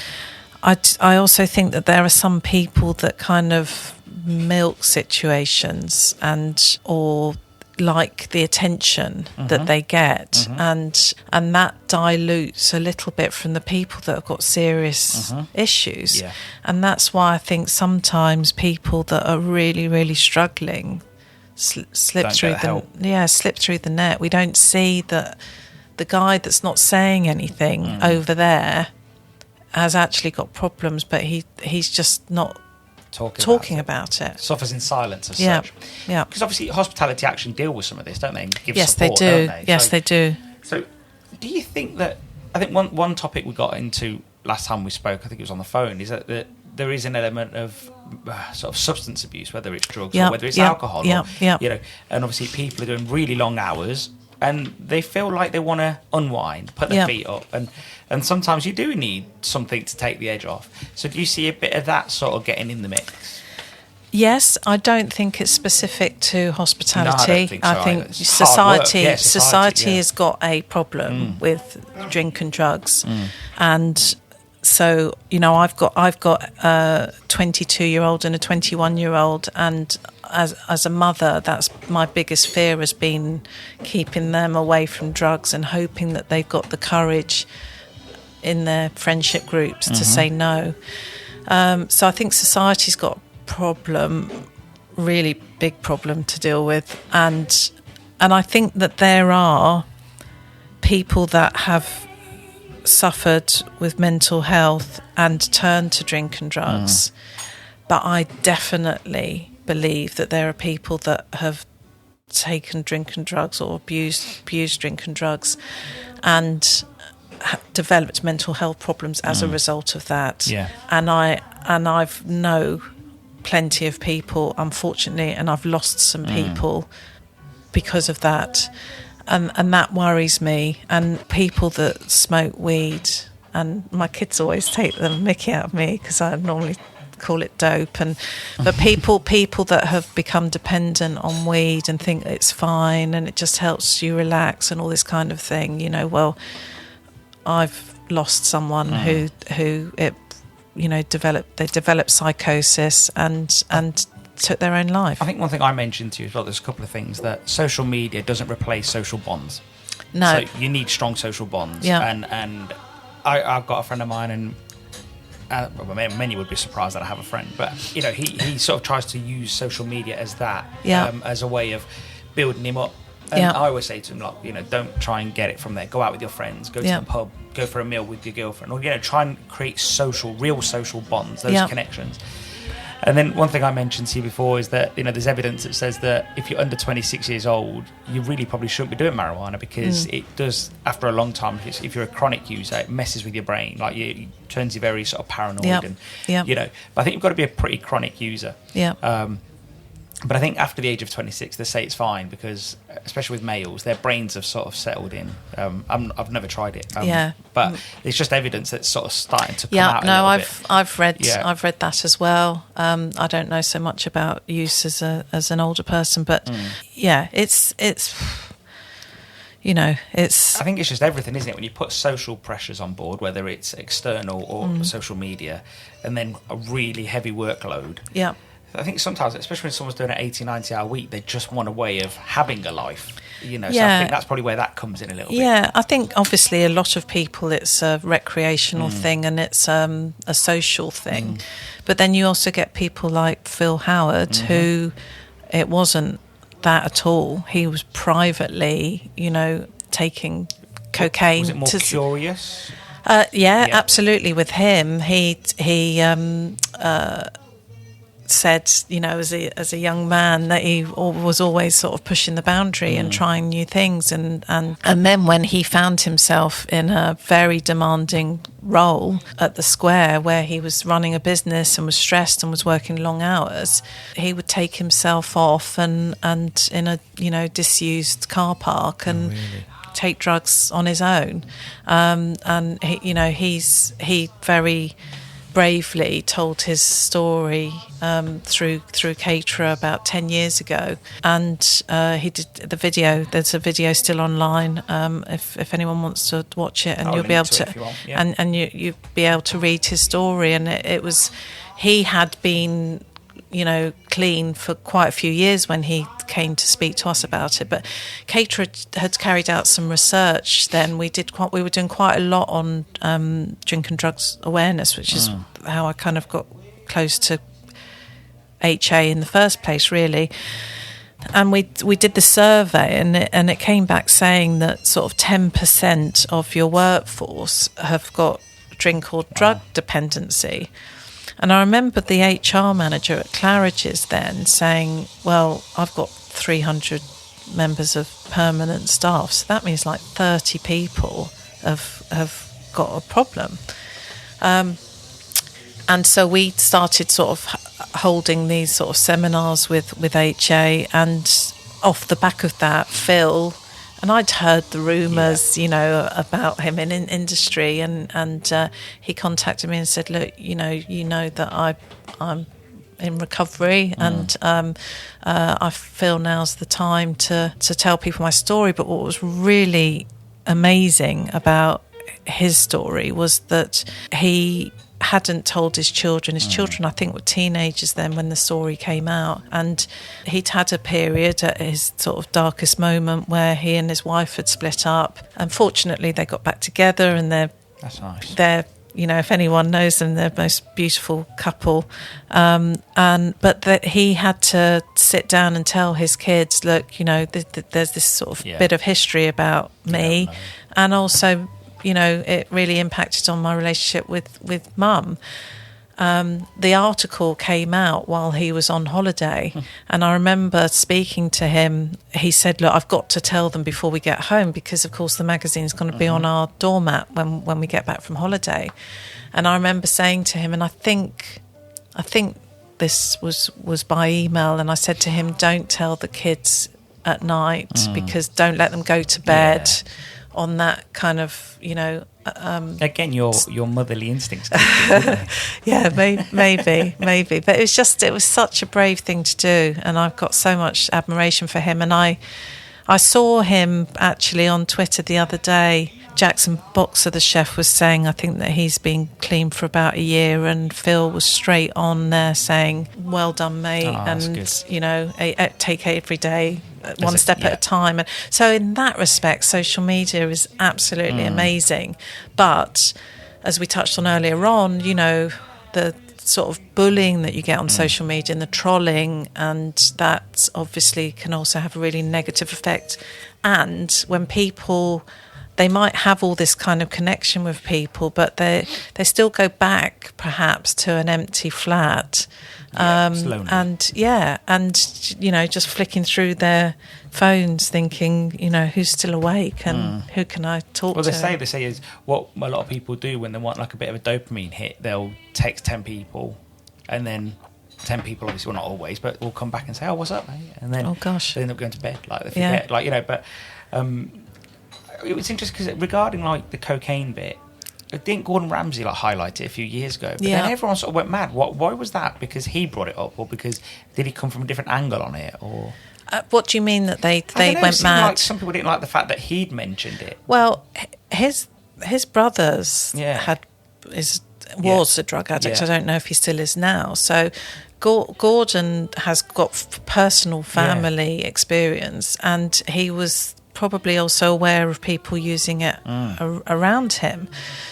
I also think that there are some people that kind of milk situations or like the attention that they get, and that dilutes a little bit from the people that have got serious issues. And that's why I think sometimes people that are really, really struggling slip through the net. We don't see that the guy that's not saying anything over there has actually got problems, but he's just not talking about it. Suffers in silence as such. Yeah. Because obviously Hospitality Action deal with some of this, don't they? And give yes, support, they do. Don't they? Yes, they do. So do you think that, I think one topic we got into last time we spoke, I think it was on the phone, is that there is an element of sort of substance abuse, whether it's drugs or whether it's alcohol. And obviously people are doing really long hours and they feel like they want to unwind, put their feet up, and sometimes you do need something to take the edge off. So do you see a bit of that sort of getting in the mix? Yes, I don't think it's specific to hospitality. No, I don't think so. I think society has got a problem with drink and drugs, and so I've got a 22-year-old and a 21-year-old, and as a mother, that's my biggest fear has been keeping them away from drugs and hoping that they've got the courage in their friendship groups to say no. So I think society's got a problem, really big problem to deal with, and I think that there are people that have suffered with mental health and turned to drink and drugs, but I definitely believe that there are people that have taken drink and drugs or abused drink and drugs and developed mental health problems as a result of that. And I've know plenty of people, unfortunately, and I've lost some people because of that, and that worries me. And people that smoke weed, and my kids always take the mickey out of me because I normally call it dope, but people that have become dependent on weed and think it's fine and it just helps you relax and all this kind of thing, well, I've lost someone who it developed psychosis and took their own life. I think one thing I mentioned to you as well, there's a couple of things, that social media doesn't replace social bonds. No. So you need strong social bonds. Yeah. And I've got a friend of mine, and many would be surprised that I have a friend, but he sort of tries to use social media as that, as a way of building him up. And I always say to him, like, don't try and get it from there. Go out with your friends, go to the pub, go for a meal with your girlfriend, or try and create real social bonds, those connections. And then one thing I mentioned to you before is that there's evidence that says that if you're under 26 years old, you really probably shouldn't be doing marijuana, because it does, after a long time, if you're a chronic user, it messes with your brain, like it turns you very sort of paranoid, and but I think you've got to be a pretty chronic user. But I think after the age of 26, they say it's fine, because especially with males, their brains have sort of settled in. I've never tried it, but it's just evidence that's sort of starting to come out. I've read that as well. I don't know so much about use as an older person, but it's it's... I think it's just everything, isn't it? When you put social pressures on board, whether it's external or social media, and then a really heavy workload. Yeah. I think sometimes, especially when someone's doing an 80, 90-hour week, they just want a way of having a life. So I think that's probably where that comes in a little bit. Yeah, I think obviously a lot of people, it's a recreational thing and it's a social thing. But then you also get people like Phil Howard, who it wasn't that at all. He was privately, taking cocaine. Was it more curious? Yeah, absolutely. With him, he said, as a young man, that he was always sort of pushing the boundary and trying new things, and then when he found himself in a very demanding role at the Square, where he was running a business and was stressed and was working long hours, he would take himself off and in a disused car park and take drugs on his own, and he very bravely told his story through Caterer about 10 years ago, and he did the video. There's a video still online if anyone wants to watch it, and you'll be able to and you'll be able to read his story. And it was, he had been clean for quite a few years when he came to speak to us about it. But Caterer had carried out some research then. We were doing quite a lot on drink and drugs awareness, which is how I kind of got close to HA in the first place, really. And we did the survey, and it came back saying that sort of 10% of your workforce have got drink or drug dependency. And I remember the HR manager at Claridge's then saying, well, I've got 300 members of permanent staff, so that means like 30 people have got a problem. And so we started sort of holding these sort of seminars with HA, and off the back of that, Phil, and I'd heard the rumours, about him in industry, and he contacted me and said, look, you know that I'm in recovery, and I feel now's the time to tell people my story. But what was really amazing about his story was that he hadn't told his children. His children, I think, were teenagers then when the story came out, and he'd had a period at his sort of darkest moment where he and his wife had split up. Unfortunately, they got back together, and that's nice. They're if anyone knows them, they're the most beautiful couple. But that he had to sit down and tell his kids, look, there's this sort of bit of history about me, and also, it really impacted on my relationship with Mum. The article came out while he was on holiday, and I remember speaking to him. He said, look, I've got to tell them before we get home, because of course the magazine's going to be on our doormat when we get back from holiday. And I remember saying to him, and I think this was by email, and I said to him, don't tell the kids at night, because don't let them go to bed on that kind of, again, your motherly instincts. Yeah, maybe. But it was such a brave thing to do, and I've got so much admiration for him. And I saw him actually on Twitter the other day. Jackson Boxer, the chef, was saying, I think that he's been clean for about a year, and Phil was straight on there saying, well done, mate, and take it every day, one step at a time. And so in that respect, social media is absolutely amazing. But as we touched on earlier on, the sort of bullying that you get on social media and the trolling, and that obviously can also have a really negative effect. And when people, they might have all this kind of connection with people, but they still go back perhaps to an empty flat, and just flicking through their phones, thinking, who's still awake and who can I talk to? Well, they say is what a lot of people do when they want like a bit of a dopamine hit. They'll text 10 people, and then 10 people, obviously, well, not always, but will come back and say, "Oh, what's up, mate?" And then they end up going to bed, like they forget, But it was interesting because regarding like the cocaine bit, I think Gordon Ramsay highlighted it a few years ago, but then everyone sort of went mad. Why was that? Because he brought it up, or because did he come from a different angle on it, or? What do you mean that they it went seemed mad? Like some people didn't like the fact that he'd mentioned it. Well, his brothers Yeah. was a drug addict. Yeah. I don't know if he still is now. So Gordon has got personal family experience, and he was probably also aware of people using it around him.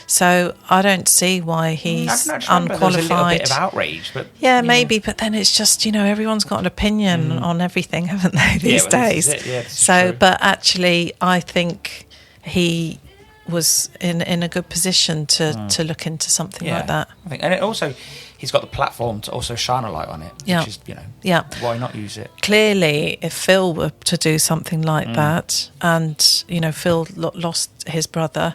So I don't see why he's unqualified. There's a little bit of outrage, but maybe. But then it's just everyone's got an opinion on everything, haven't they, these days? This is it. Yeah, this is so, true. but actually, I think he was in a good position to look into something like that. I think, and it also, he's got the platform to also shine a light on it. Yeah. Which is, why not use it? Clearly, if Phil were to do something like that, and Phil lost his brother,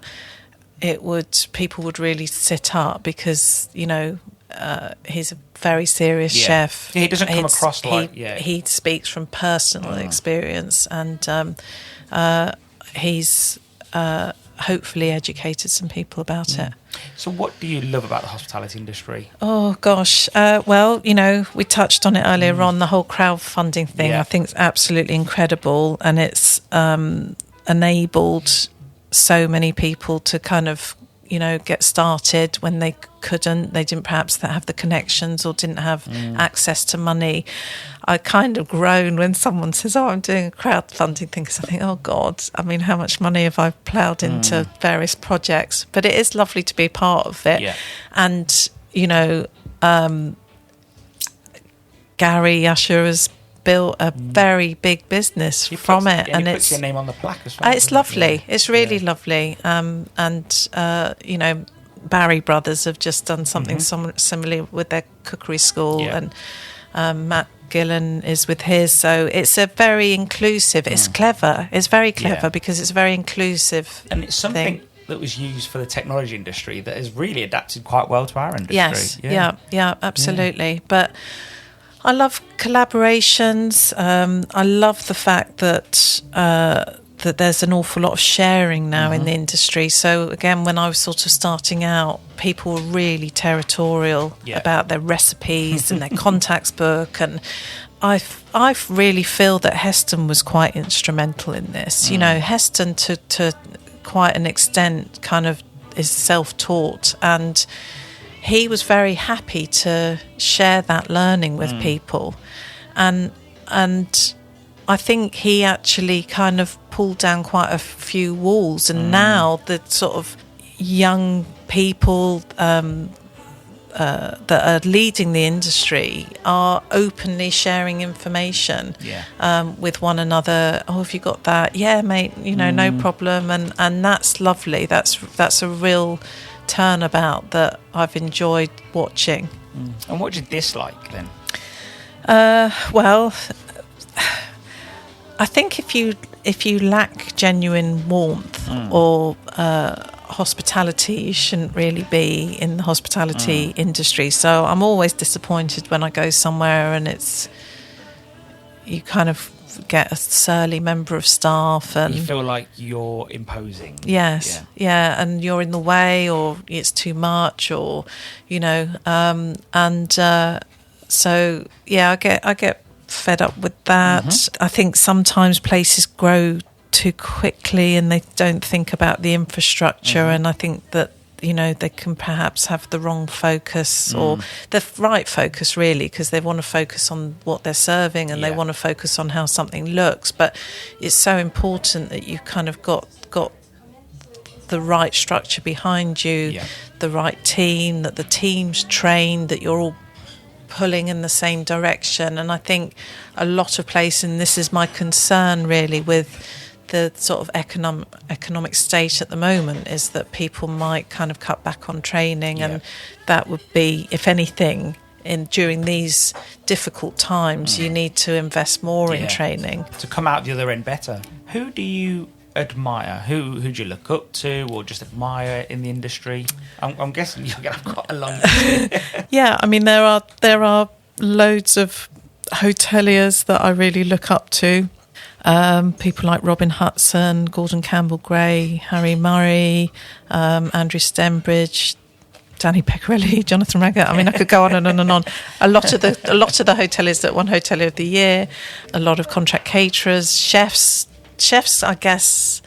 people would really sit up, because he's a very serious chef. Yeah, he doesn't come across like he speaks from personal experience, and he's hopefully educated some people about it. So what do you love about the hospitality industry? Oh gosh, well, we touched on it earlier on, the whole crowdfunding thing. I think it's absolutely incredible, and it's enabled so many people to kind of get started when they didn't perhaps have the connections or didn't have access to money. I kind of groan when someone says, I'm doing a crowdfunding thing, because I think, oh God, I mean, how much money have I ploughed into various projects? But it is lovely to be part of it. Yeah. And, Gary Usher has built a very big business from it, and it's your name on the plaque as well. It's lovely. It's really lovely. Barry Brothers have just done something similar with their cookery school, and Matt Gillen is with his. So it's a very inclusive. It's clever. It's very clever because it's very inclusive, and it's something that was used for the technology industry that has really adapted quite well to our industry. Yes, yeah, absolutely. But I love collaborations. I love the fact that there's an awful lot of sharing now in the industry. So again, when I was sort of starting out, people were really territorial about their recipes and their contacts book. And I really feel that Heston was quite instrumental in this. Heston to quite an extent kind of is self-taught, and he was very happy to share that learning with people, and I think he actually kind of pulled down quite a few walls, and now the sort of young people that are leading the industry are openly sharing information with one another. Oh, have you got that? Yeah, mate. No problem. And that's lovely. That's a real turnabout that I've enjoyed watching. And what did you dislike then? Well, I think if you lack genuine warmth or hospitality, you shouldn't really be in the hospitality industry. So I'm always disappointed when I go somewhere and you kind of get a surly member of staff, and you feel like you're imposing. Yes, and you're in the way, or it's too much, or so I get fed up with that. I think sometimes places grow too quickly and they don't think about the infrastructure, and I think that they can perhaps have the wrong focus or the right focus, really, because they want to focus on what they're serving and they want to focus on how something looks. But it's so important that you've kind of got the right structure behind you, the right team, that the team's trained, that you're all pulling in the same direction. And I think a lot of places, and this is my concern really with the sort of economic state at the moment, is that people might kind of cut back on training, and that would be, if anything, during these difficult times, you need to invest more in training to come out the other end better. Who do you admire? Who do you look up to or just admire in the industry? I'm guessing you're going to have quite a long list. Yeah, I mean there are loads of hoteliers that I really look up to. People like Robin Hudson, Gordon Campbell Gray, Harry Murray, Andrew Stembridge, Danny Pecorelli, Jonathan Raggett. I mean, I could go on and on and on. A lot of the hoteliers that won Hotelier of the Year, a lot of contract caterers, chefs. I guess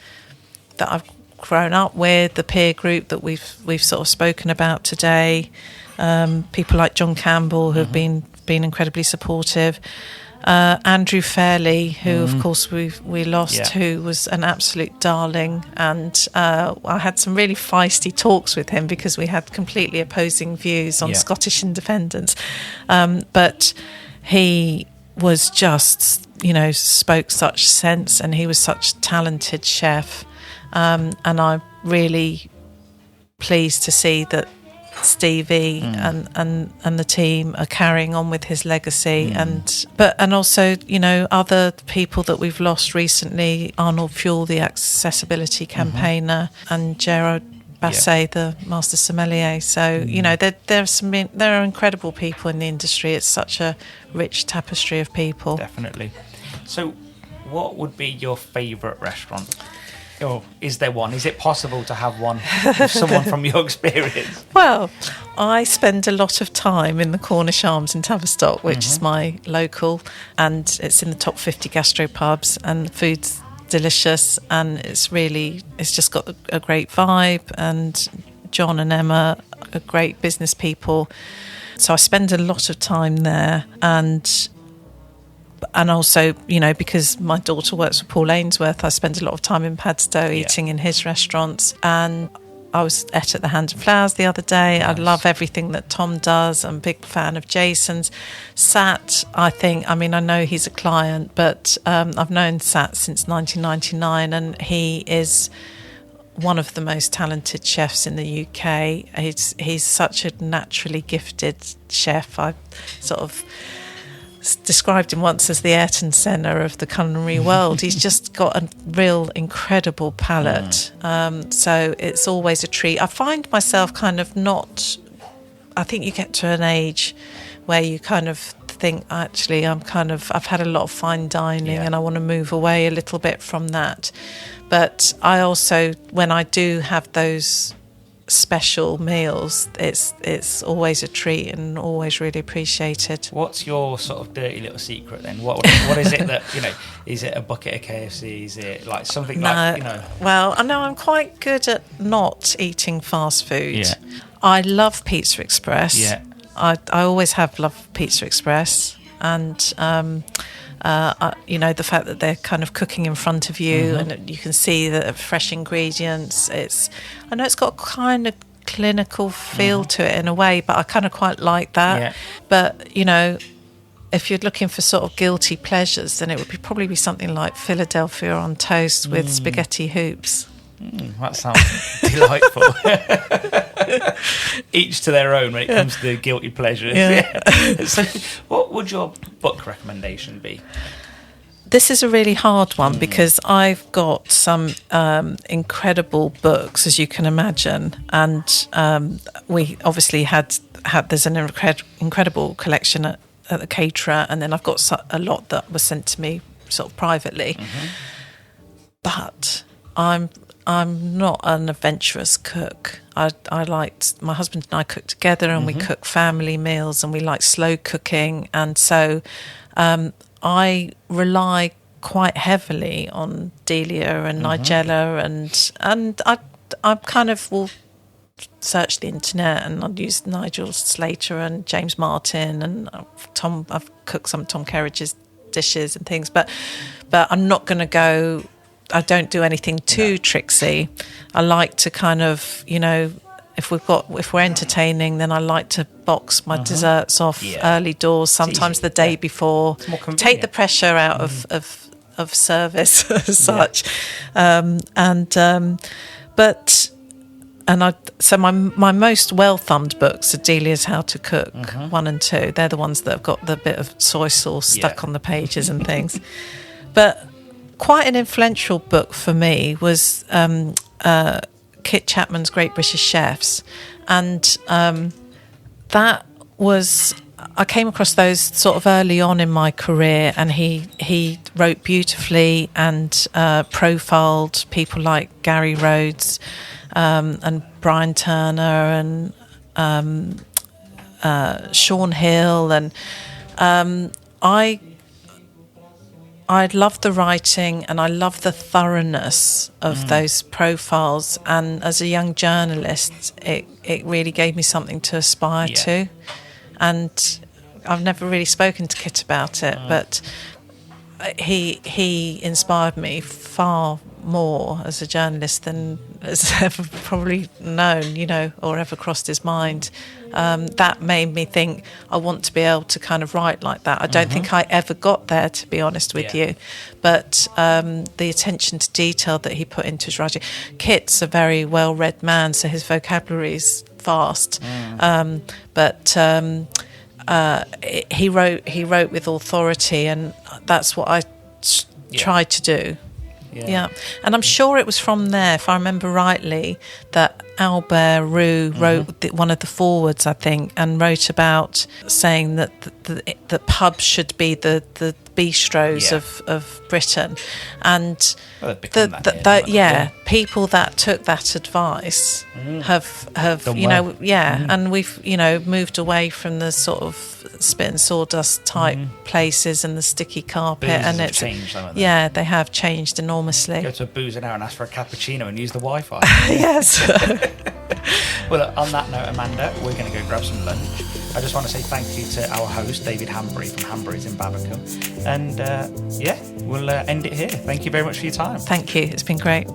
that I've grown up with, the peer group that we've sort of spoken about today. People like John Campbell who have been incredibly supportive. Andrew Fairley, who of course we lost, who was an absolute darling, and I had some really feisty talks with him because we had completely opposing views on Scottish independence, but he was just, spoke such sense, and he was such a talented chef, and I'm really pleased to see that Stevie and the team are carrying on with his legacy, and also other people that we've lost recently, Arnold Fuel, the accessibility campaigner, and Gerard Basset, the master sommelier. So there are incredible people in the industry. It's such a rich tapestry of people. Definitely. So what would be your favourite restaurant? Or is there one? Is it possible to have one with someone from your experience? Well, I spend a lot of time in the Cornish Arms in Tavistock, which is my local, and it's in the top 50 gastropubs, and the food's delicious, and it's just got a great vibe, and John and Emma are great business people. So I spend a lot of time there, and also, because my daughter works for Paul Ainsworth, I spend a lot of time in Padstow eating in his restaurants. And I was at the Hand and Flowers the other day. Nice. I love everything that Tom does. I'm a big fan of Jason's. Sat, I know he's a client, but I've known Sat since 1999, and he is one of the most talented chefs in the UK. He's such a naturally gifted chef. I sort of described him once as the Ayrton Senna of the culinary world. He's just got a real incredible palate. So it's always a treat. I find myself I think you get to an age where you kind of think, actually, I've had a lot of fine dining and I want to move away a little bit from that. But I also, when I do have those special meals, it's always a treat and always really appreciated. What's your sort of dirty little secret then? What is it that is it a bucket of KFC? Is it like something Well, I know I'm quite good at not eating fast food. I love Pizza Express. I always have loved Pizza Express, and the fact that they're kind of cooking in front of you and you can see the fresh ingredients. I know it's got a kind of clinical feel to it in a way, but I kind of quite like that. But if you're looking for sort of guilty pleasures, then it would probably be something like Philadelphia on toast with spaghetti hoops. That sounds delightful. Each to their own when it comes to guilty pleasures. So what would your book recommendation be? This is a really hard one because I've got some incredible books, as you can imagine, and we obviously had there's an incredible collection at the Caterer, and then I've got a lot that was sent to me sort of privately. But I'm not an adventurous cook. My husband and I cook together, and we cook family meals, and we like slow cooking, and so I rely quite heavily on Delia and Nigella, and I kind of will search the internet, and I'll use Nigel Slater and James Martin, and I've cooked some Tom Kerridge's dishes and things, but I'm not going to go. I don't do anything too tricksy. I like to kind of, if we're entertaining, then I like to box my desserts off early doors, sometimes the day before, take the pressure out of service as such. So my most well-thumbed books are Delia's How to Cook 1 and 2. They're the ones that have got the bit of soy sauce stuck on the pages and things. But quite an influential book for me was Kit Chapman's Great British Chefs, and that was, I came across those sort of early on in my career, and he wrote beautifully and profiled people like Gary Rhodes and Brian Turner Sean Hill, and I love the writing and I love the thoroughness of those profiles. And as a young journalist, it really gave me something to aspire to. And I've never really spoken to Kit about it, but he inspired me far more as a journalist than has ever probably known, or ever crossed his mind. That made me think I want to be able to kind of write like that. I don't think I ever got there, to be honest with you, but the attention to detail that he put into his writing. Kit's a very well-read man, so his vocabulary is vast, but he wrote with authority, and that's what I tried to do. Yeah, and I'm sure it was from there, if I remember rightly, that Albert Roux wrote one of the forwards, I think, and wrote about saying that the pubs should be the bistros of Britain, and people that took that advice have and we've moved away from the sort of spit and sawdust type places and the sticky carpet, Boozers and it's changed, haven't they? they have changed enormously. Go to a boozer now and ask for a cappuccino and use the Wi-Fi. Yes. Well, look, on that note, Amanda, we're going to go grab some lunch. I just want to say thank you to our host, David Hambury from Hambury's in Babbacombe. And we'll end it here. Thank you very much for your time. Thank you. It's been great.